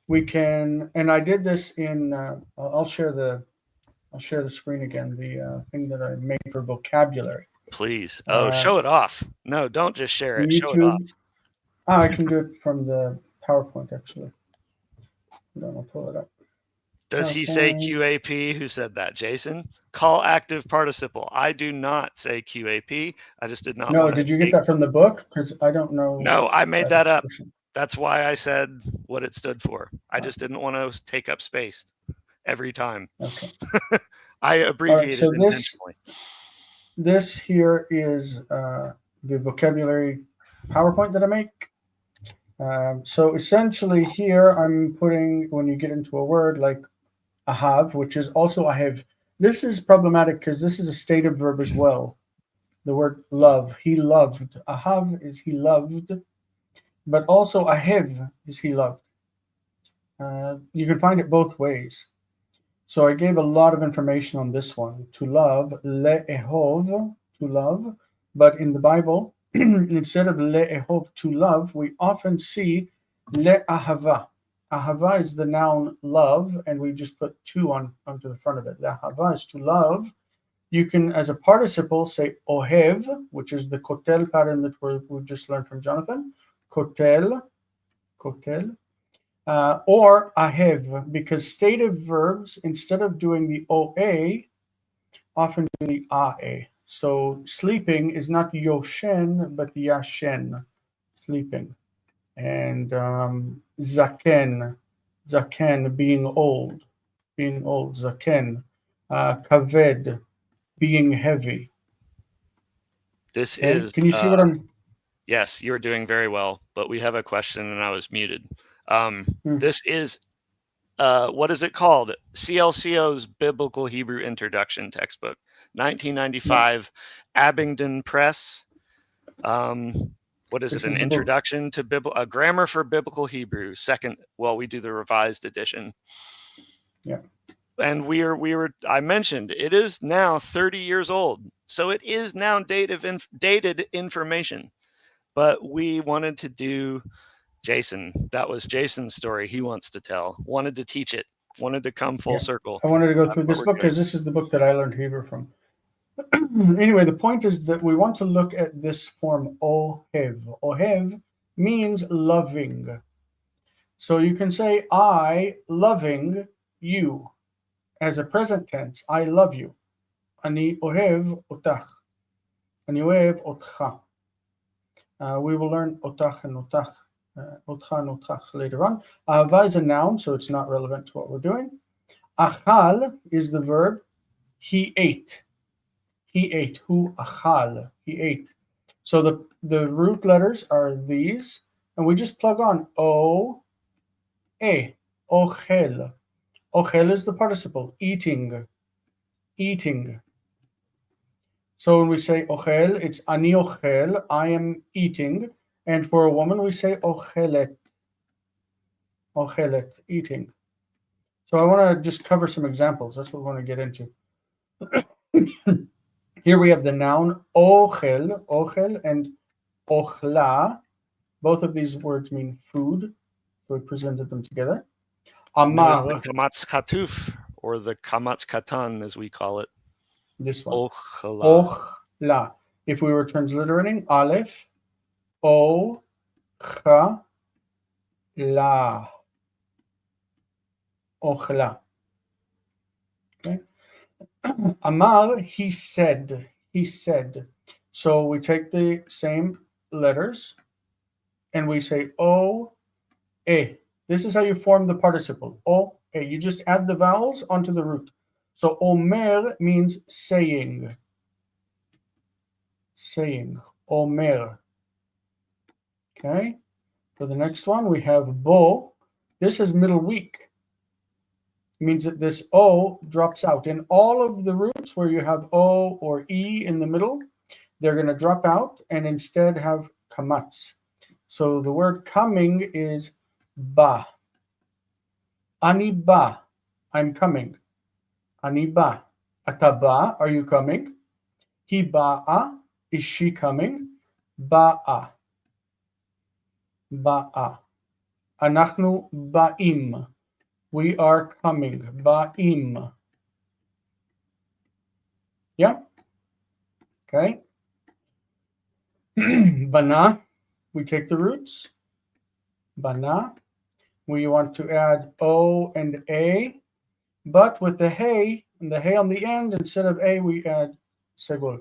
we can, and I did this in. I'll share the screen again. The thing that I made for vocabulary. Please. Oh, Uh, show it off. No, don't just share in it. Show it off. YouTube. I can do it from the PowerPoint actually. Then I'll pull it up. Does he say PowerPoint. QAP? Who said that? Jason? Call active participle. I do not say QAP. I just did not No, want to did you get take. that from the book? Because I don't know No, I made that that up. expression. That's why I said what it stood for. I just didn't want to take up space every time. Okay. I All right. abbreviated So intentionally. this here is the vocabulary PowerPoint that I make. So essentially, here I'm putting when you get into a word like ahav, which is also I have. This is problematic because this is a stative verb as well. The word love, he loved. Ahav is he loved, but also ahev is he loved. You can find it both ways. So I gave a lot of information on this one. To love, le'ehov, to love. But in the Bible, instead of le'ehov, to love, we often see le'ahava. Ahava is the noun love, and we just put to onto the front of it. Le'ahava is to love. You can, as a participle, say ohev, which is the kotel pattern that we've just learned from Jonathan. Kotel, kotel. Or ahev, because stative verbs, instead of doing the oa, often do the ae. So sleeping is not yoshen, but yashen, sleeping. And zaken, zaken, being old, zaken. Kaved, being heavy. This Okay, is, can you see what I'm? yes, you're doing very well, but we have a question and I was muted. Hmm. This is, what is it called? CLCO's Biblical Hebrew Introduction textbook, 1995, yeah. Abingdon Press. What is it? This An is the book. introduction to a grammar for biblical Hebrew. Second, well, we do the revised edition. Yeah. And I mentioned it is now 30 years old. So it is now dated information. But we wanted to do Jason. That was Jason's story he wants to tell. Wanted to teach it. Wanted to come full Yeah. circle. I wanted to go That's through what this we're book doing. because this is the book that I learned Hebrew from. Anyway, the point is that we want to look at this form ohev. Ohev means loving. So you can say I loving you as a present tense. I love you. אני אוהב אותך. אני אוהב אותך. We will learn אותך and אותך, אותך and אותך later on. אהבה is a noun, so it's not relevant to what we're doing. Achal is the verb. He ate. He ate. Hu achal. He ate. So the root letters are these, and we just plug on o, e, ochel. Ochel is the participle, eating, eating. So when we say ochel, it's ani ochel, I am eating. And for a woman, we say ochelet, ochelet, eating. So I want to just cover some examples. That's what we want to get into. Here we have the noun ochel, ochel, and ochla. Both of these words mean food. So we presented them together. No, Amar, it's the kamatz katuf, or the kamatz katan, as we call it. this one. Ochla. Ochla. If we were transliterating, aleph, o, cha, la. Ochla. Okay. Amar, he said. He said. So we take the same letters and we say o, e. This is how you form the participle. O, e. You just add the vowels onto the root. So omer means saying. Saying. Omer. Okay. For the next one, we have bo. This is middle weak. It means that this O drops out. In all of the roots where you have O or E in the middle, they're going to drop out and instead have kamatz. So the word coming is ba. Ani ba. I'm coming. Ani ba. Ataba. Are you coming? Hi ba'a. Is she coming? Ba'a. Ba'a. Anachnu ba'im. We are coming. Ba'im. Yeah? Okay. Bana. We take the roots. Bana. We want to add O and A. But with the hey and the hey on the end, instead of A, we add segol.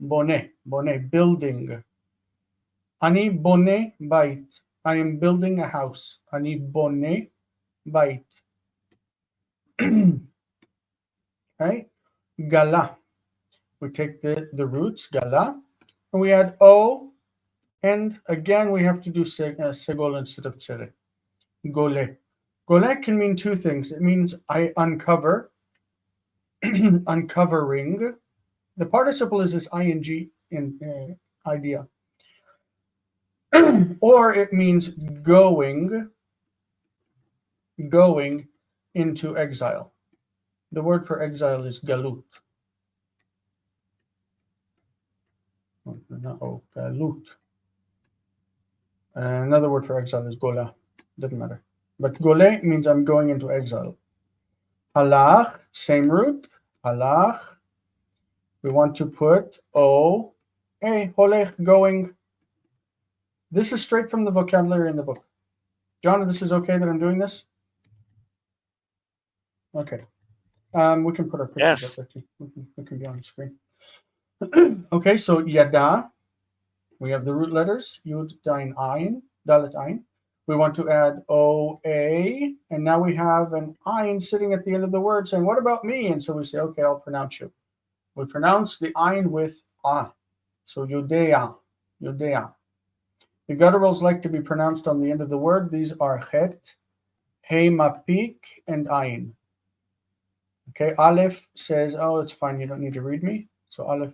Bone. Bone. Building. Ani bone bait. I am building a house. Ani bone bait. Right? Gala. We take the roots, gala, and we add O, and again we have to do segol instead of tsere. Gole. Gole can mean two things. It means I uncover, uncovering. The participle is this ing in idea. Or it means going into exile. The word for exile is galut. Galut. Another word for exile is gola. Doesn't matter. But gole means I'm going into exile. Halach, same root. Halach. We want to put O, A, holech, going. This is straight from the vocabulary in the book. John, this is okay that I'm doing this? Okay. We can put our pictures Yes. up there too. We can be on the screen. Okay, so yada. We have the root letters, yud, dain, ayin, dalet, ayin. We want to add O, A, and now we have an ayin sitting at the end of the word saying, what about me? And so we say, okay, I'll pronounce you. We pronounce the ayin with ah. So yodea, yodea. The gutturals like to be pronounced on the end of the word. These are chet, hey, mapik, and ayin. Okay, aleph says, oh, it's fine, you don't need to read me. So aleph,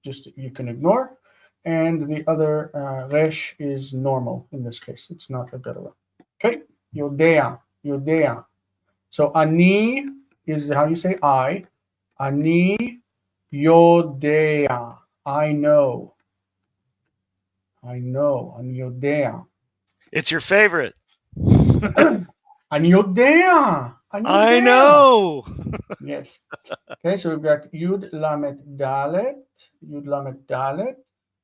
just you can ignore. And the other resh is normal in this case. It's not a guttural. Okay, yodea, yodea. So ani is how you say I. Ani yodea. I know. I know. Ani yodea. It's your favorite. Ani yodea. Ani I yodea. know. Yes. Okay, so we've got Yud Lamet Dalet. Yud Lamet Dalet.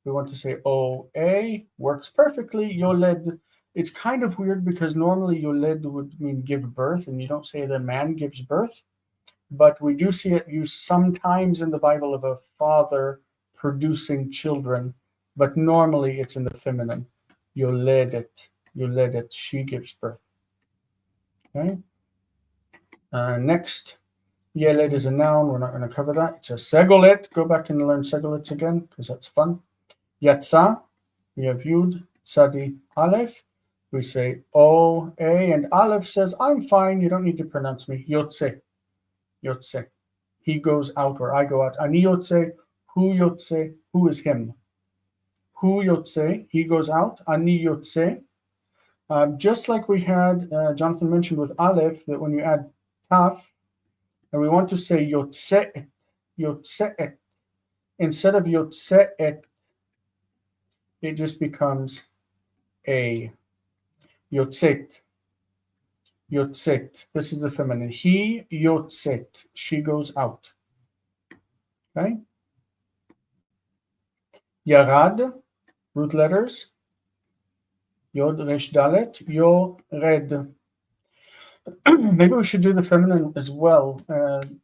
We want to say OA. Works perfectly. Yoled. It's kind of weird because normally Yoled would mean give birth, and you don't say the man gives birth. But we do see it used sometimes in the Bible of a father producing children, but normally it's in the feminine. Yoledet. Yoledet. She gives birth. Okay. Next. Yeled is a noun. We're not going to cover that. It's a segolet. Go back and learn segolets again because that's fun. Yatsa. We have Yud, Tzadi, Aleph. We say O, A, and Aleph says, I'm fine. You don't need to pronounce me. Yotze. Yotze. He goes out or I go out. Ani yotze. Hu yotze. Who is him? Hu yotze. He goes out. Ani yotze. Just like we had, Jonathan mentioned with Aleph, that when you add Taf, and we want to say yotzeet, yotzeet. Instead of yotzeet, it just becomes a yotzet. Yotzet. This is the feminine. He yotzet. She goes out. Okay. Yarad. Root letters. Yod resh dalet. Yored. Maybe we should do the feminine as well.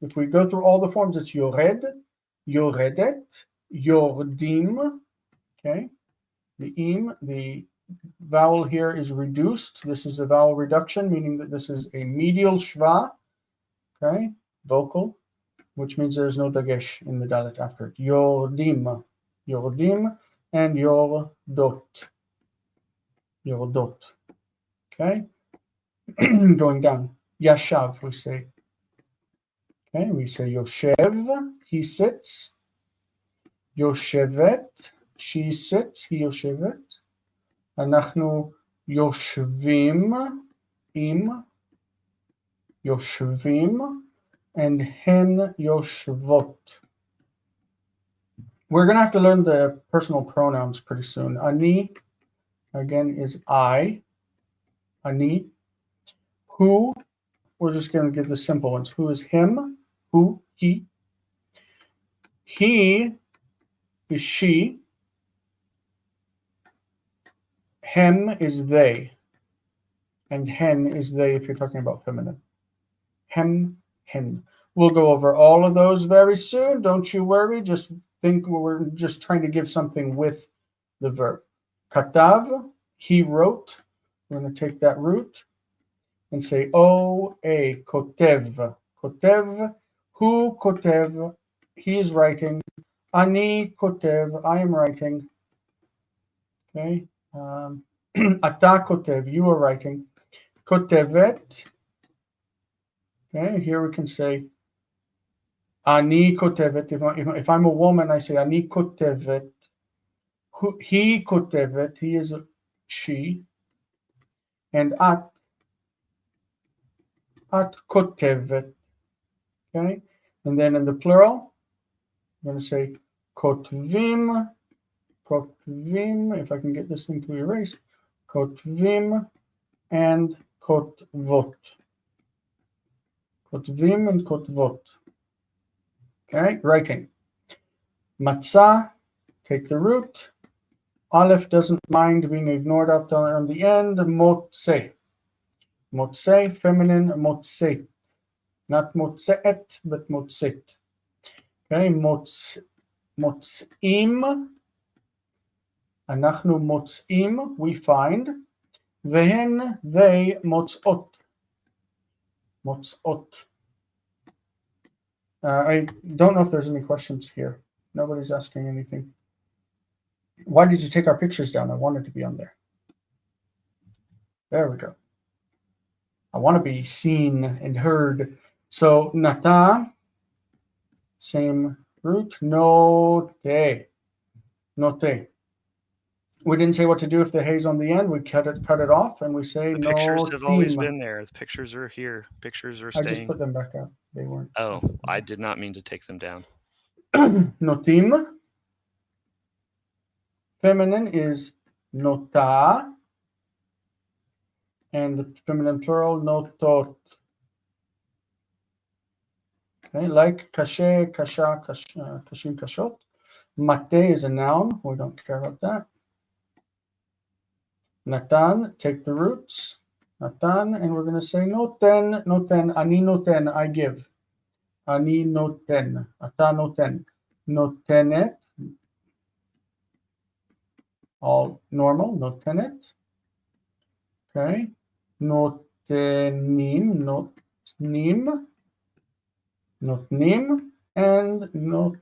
If we go through all the forms, it's yored, yoredet, yordim. Okay. The vowel here is reduced. This is a vowel reduction, meaning that this is a medial shva, okay, vocal, which means there's no dagesh in the dalet after it. Yordim, yordim, and yordot, yordot. Okay, going down. Yashav, we say. Okay, we say yoshev, he sits. Yoshevet, she sits, he yoshevet. אנחנו יושבים עם, יושבים, and הן יושבות. We're going to have to learn the personal pronouns pretty soon. Ani, again, is I. Ani. Who, we're just going to give the simple ones. Who is him? Who, he. He is she. Hem is they, and hen is they if you're talking about feminine. Hem, hen. We'll go over all of those very soon. Don't you worry. Just think we're just trying to give something with the verb. Katav, he wrote. We're going to take that root and say O-A, kotev. Kotev, who kotev, he is writing. Ani kotev, I am writing. Okay. Ata kotev, you are writing. Kotevet. Okay, here we can say ani kotevet. If I'm a woman, I say ani kotevet. He kotevet, he is a she. And at kotevet. Okay, and then in the plural, I'm going to say kotvim. Kotvim, if I can get this thing to erase, kotvim and kotvot. Kotvim and kotvot. Okay, writing. Matzah, take the root. Aleph doesn't mind being ignored out on the end. Motze. Motze, feminine, motzet. Not motzeet, but motzet. Okay, motzim. אנחנו מוצאים, we find, והן, they, מוצאות. מוצאות. I don't know if there's any questions here. Nobody's asking anything. Why did you take our pictures down? I wanted to be on there. There we go. I want to be seen and heard. So, nata, same root, note. Note. We didn't say what to do if the hay's on the end. We cut it off, and we say The pictures no have always team. been there. The pictures are here. Pictures are I just staying. put them back up. They weren't. Oh, I did not mean to take them down. Notim. Feminine is nota, and the feminine plural notot. Okay, like kashe, kasha, kashim, kashot. Mate is a noun. We don't care about that. Natan, take the roots. Natan, and we're going to say noten, noten, ani noten, I give. Ani noten, ata noten, notenet, all normal, notenet. Okay, notenim, notnim, notnim, and not.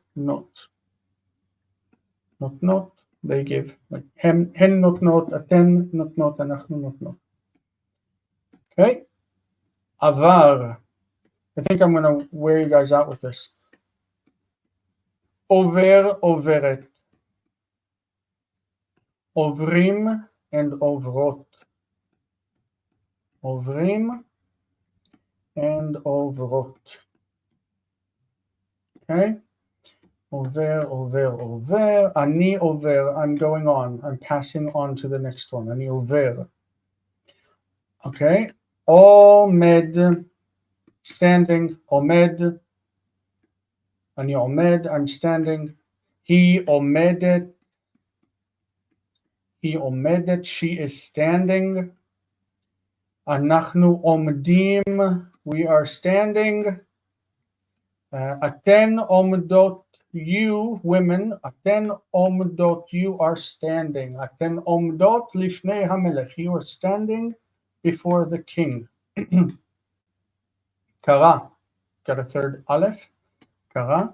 Not, they give. Like hen not, aten not, anachnu not. Okay, avar. I think I'm going to wear you guys out with this. Over, overet. Ovrim and ovrot. Ovrim and ovrot. Okay? Over. Ani over. I'm going on. I'm passing on to the next one. Ani over. Okay? Omed. Standing. Omed. Ani omed. I'm standing. He omedet. He omedet. She is standing. Anachnu omdim. We are standing. Aten omdot. You women. Aten omdot. You are standing. Aten omdot lifnei hamelech. You are standing before the king. Kara. Got a third aleph. Kara.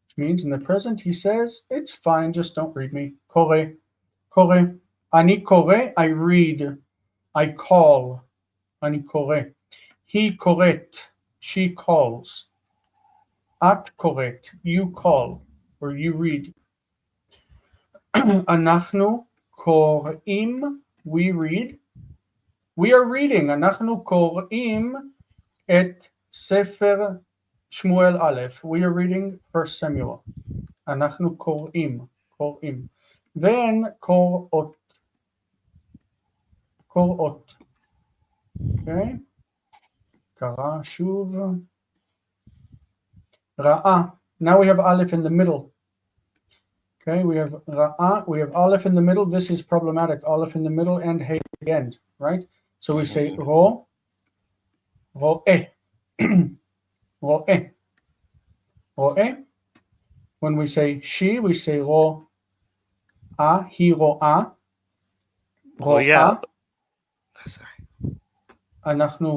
Which means in the present he says, it's fine, just don't read me. Kore. Kore. Ani kore. I read. I call. Ani kore. He koret. She calls. At koret. You call. Or you read. Anachnu korim. We read. We are reading. Anachnu korim et Sefer Shmuel Aleph. We are reading 1 Samuel. Anachnu korim. Korim. Then korot. Korot. Okay. Kara shuv. Ra'ah. Now we have Aleph in the middle. Okay, we have Ra'ah. We have Aleph in the middle. This is problematic. Aleph in the middle and Hey at the end, right? So we say Ro. Ro'eh. Ro'eh. Ro'eh. When we say she, we say Ro'ah. He Ro'ah. Ro'ah. Well, yeah. Sorry. אנחנו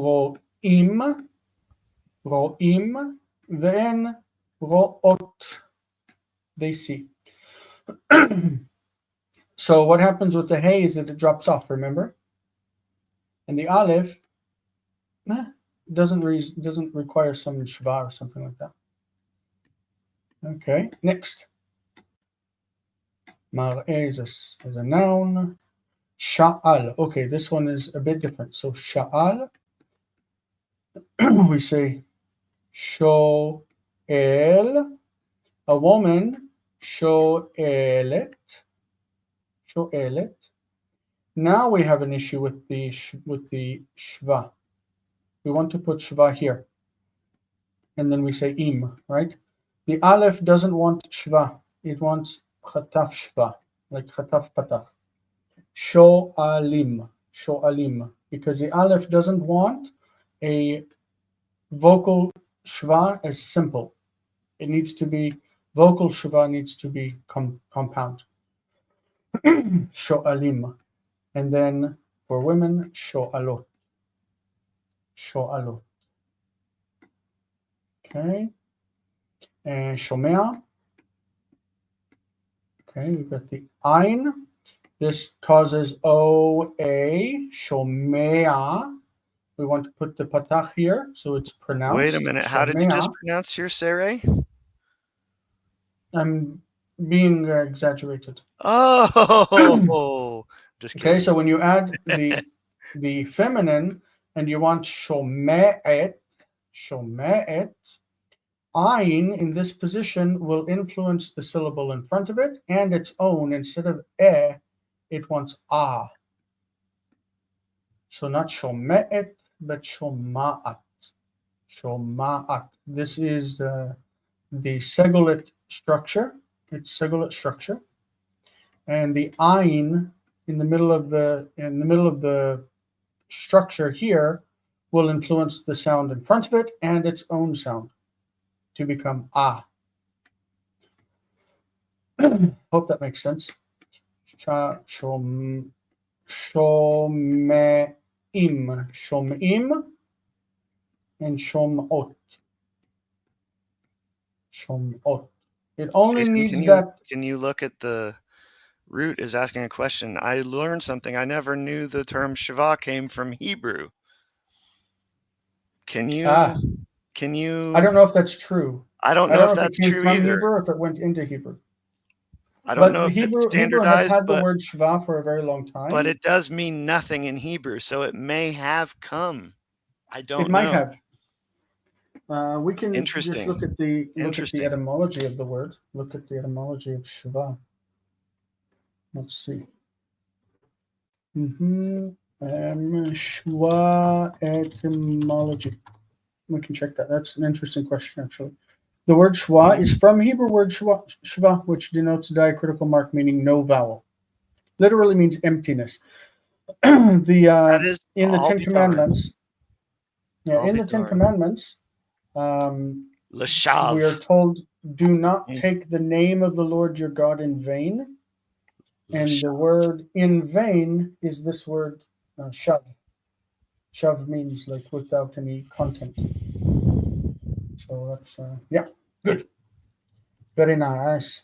רואים, ואין רואות. They see. So what happens with the hay is that it drops off, remember? And the aleph doesn't require some shva or something like that. Okay, next. Mar'eh is a noun. Sha'al. Okay, this one is a bit different. So sha'al, we say sho'el, a woman, sho'elet. Sho'elet. Now we have an issue with the shva. We want to put shva here. And then we say im, right? The aleph doesn't want shva. It wants chataf shva, like chataf patach. Sho'alim, because the aleph doesn't want a vocal shva as simple. It needs to be, vocal shva needs to be compound. Sho'alim. And then for women, sho'alot. Sho'alot. Okay. And shomea. Okay, we've got the ein. This causes OA, shomea. We want to put the patach here, so it's pronounced. Wait a minute. How did you just pronounce your Sarai? I'm being exaggerated. Oh, just Okay, kidding. so when you add the feminine and you want shome'et, ayin in this position will influence the syllable in front of it and its own. Instead of it wants ah. So not shome'et, but shoma'at. Shoma'at. This is the segulate structure. It's segulate structure, and the ayin in the middle of the structure here will influence the sound in front of it and its own sound to become ah. Hope that makes sense. Shome'im, shom'im, and shom'ot. Shom'ot. It only Jason, needs that. can you look at the Root is asking a question. I learned something. I never knew the term Shiva came from Hebrew. Can you I don't know if that's true. I don't I know don't if know if it that's came true from either. Hebrew or if it went into Hebrew. I don't But know the if it's Hebrew has standardized, had the word Shva for a very long time. but it does mean nothing in Hebrew, so it may have come. I don't It might know. have. We can just look at the etymology of the word. Look at the etymology of Shva. Let's see. Shva etymology. We can check that. That's an interesting question, actually. The word Shwa is from Hebrew word Shva, which denotes a diacritical mark meaning no vowel. Literally means emptiness. In the Ten Commandments. Yeah, in the Ten Commandments, we are told, do not take the name of the Lord your God in vain. And the word in vain is this word, shav. Shav means like without any content. So that's, yeah, good. Very nice.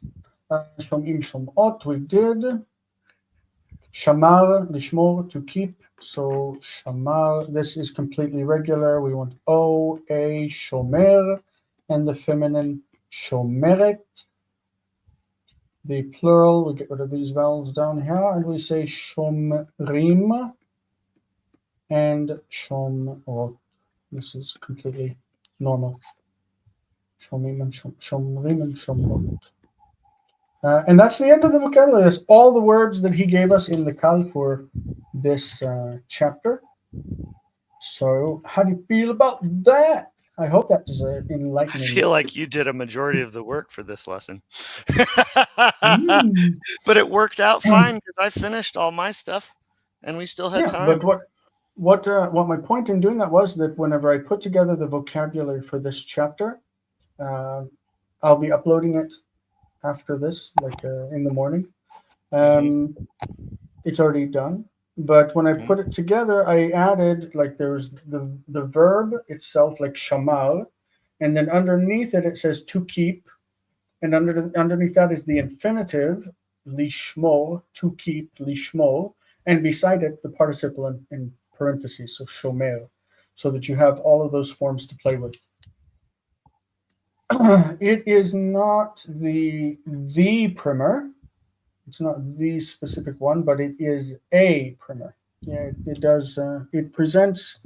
Shom'im shom'ot, we did. Shamar, lishmor, to keep. So shamar, this is completely regular. We want O, A, shomer, and the feminine shomeret. The plural, we get rid of these vowels down here, and we say shomrim and shomrot. This is completely normal. Shomrim and shomrot. And that's the end of the vocabulary. That's all the words that he gave us in the Qal for this chapter. So, how do you feel about that? I hope that was enlightening. I feel like you did a majority of the work for this lesson. But it worked out fine because I finished all my stuff and we still had time. But what my point in doing that was that whenever I put together the vocabulary for this chapter, I'll be uploading it after this, like in the morning. It's already done. But when I put it together, I added, like, there's the verb itself, like shamar, and then underneath it, it says to keep, and underneath that is the infinitive, lishmor, to keep, lishmor, and beside it, the participle in parentheses, so shomer, so that you have all of those forms to play with. It is not the primer. It's not the specific one, but it is a primer. Yeah, it does. It presents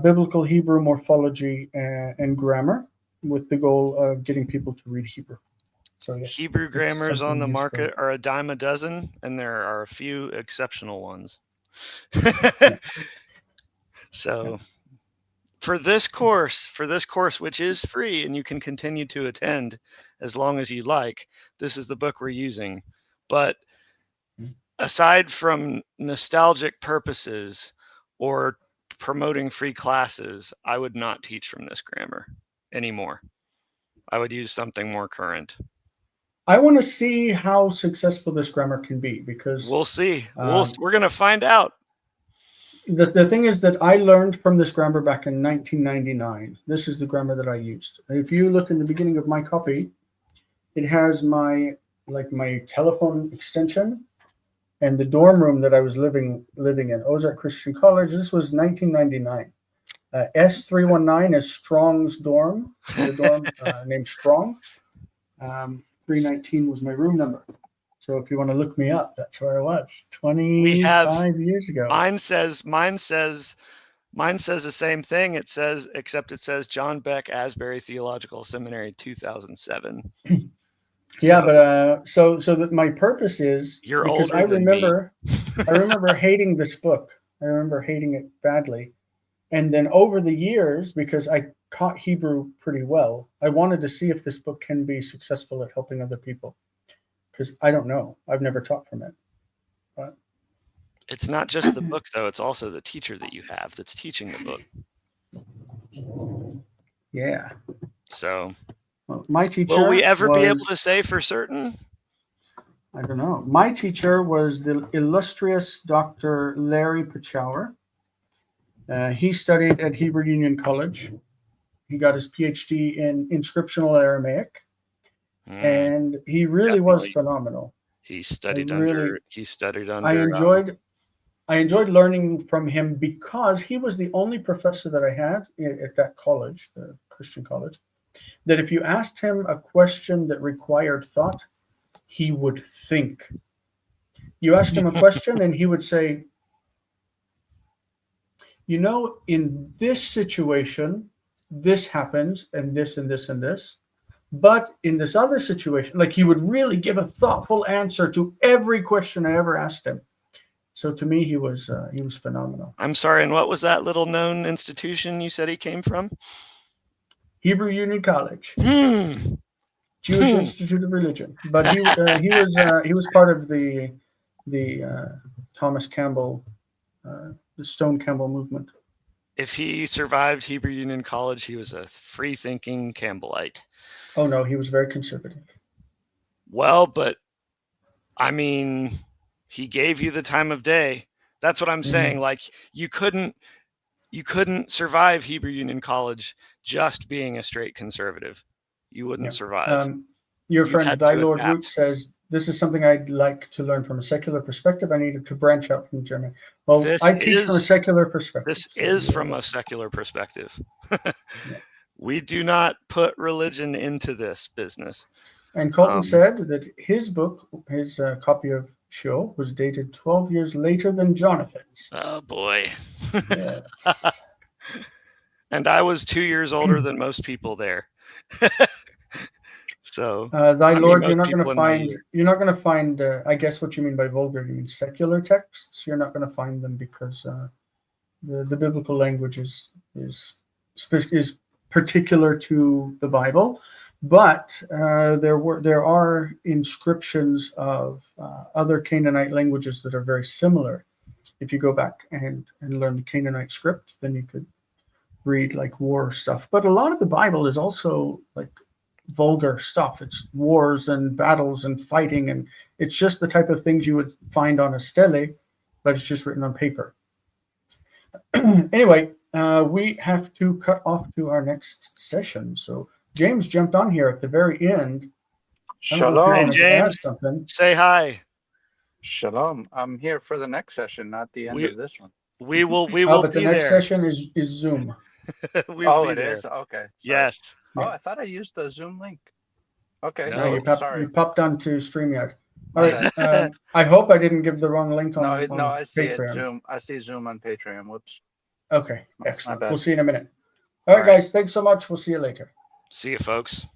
biblical Hebrew morphology and grammar with the goal of getting people to read Hebrew. So yes, Hebrew grammars on the market are a dime a dozen, and there are a few exceptional ones. So for this course, which is free and you can continue to attend as long as you like, this is the book we're using. But aside from nostalgic purposes or promoting free classes, I would not teach from this grammar anymore. I would use something more current. I want to see how successful this grammar can be, because we'll see. We're going to find out. The thing is that I learned from this grammar back in 1999. This is the grammar that I used. If you look in the beginning of my copy, it has my telephone extension and the dorm room that I was living in, Ozark Christian College. This was 1999. S319 is Strong's dorm, the dorm named Strong. 319 was my room number. So if you want to look me up, that's where I was We have 25 years ago. mine says the same thing. It says, except it says John Beck Asbury Theological Seminary 2007. Yeah, So but so that my purpose is you're because older than me. I remember hating this book. I remember hating it badly. And then over the years, because I caught Hebrew pretty well, I wanted to see if this book can be successful at helping other people. Because I don't know. I've never taught from it. But it's not just the book, though. It's also the teacher that you have that's teaching the book. Yeah. So well, my teacher will we ever be able to say for certain? I don't know. My teacher was the illustrious Dr. Larry Pachauer. He studied at Hebrew Union College. He got his PhD in inscriptional Aramaic, and he really was phenomenal. He studied under. I enjoyed learning from him because he was the only professor that I had at that college, the Christian college, that if you asked him a question that required thought, he would think. You ask him a question and he would say, in this situation, this happens and this and this and this. But in this other situation, like he would really give a thoughtful answer to every question I ever asked him. So to me, he was phenomenal. I'm sorry, and what was that little known institution you said he came from? Hebrew Union College. Jewish Institute of Religion. But he was part of the Thomas Campbell, the Stone Campbell movement. If he survived Hebrew Union College, he was a free-thinking Campbellite. Oh no, he was very conservative. Well, but I mean, he gave you the time of day. That's what I'm saying. Like you couldn't survive Hebrew Union College just being a straight conservative. You wouldn't survive. Your friend Thy Lord Root says, this is something I'd like to learn from a secular perspective. I needed to branch out from German. Well, I teach from a secular perspective. This is from a secular perspective. We do not put religion into this business. And Colton said that his book, his copy of Seow, was dated 12 years later than Jonathan's. Oh, boy. Yes. And I was 2 years older than most people there. So, Thy Lord, you're not going to find, I guess what you mean by vulgar, you mean secular texts. You're not going to find them because the biblical language is particular to the Bible. But there are inscriptions of other Canaanite languages that are very similar. If you go back and learn the Canaanite script, then you could read like war stuff. But a lot of the Bible is also like vulgar stuff. It's wars and battles and fighting, and it's just the type of things you would find on a stele, but it's just written on paper. Anyway, we have to cut off to our next session. So James jumped on here at the very end. Shalom, James. Say hi. Shalom. I'm here for the next session, not the end of this one. We will but be the next there. session is Zoom. It is? Okay. Sorry. Yes. Oh, I thought I used the Zoom link. Okay. No, you popped onto StreamYard. All right. I hope I didn't give the wrong link on No, I see Patreon. it. Zoom. I see Zoom on Patreon. Whoops. Okay. Excellent. We'll see you in a minute. All right, guys. Thanks so much. We'll see you later. See you, folks.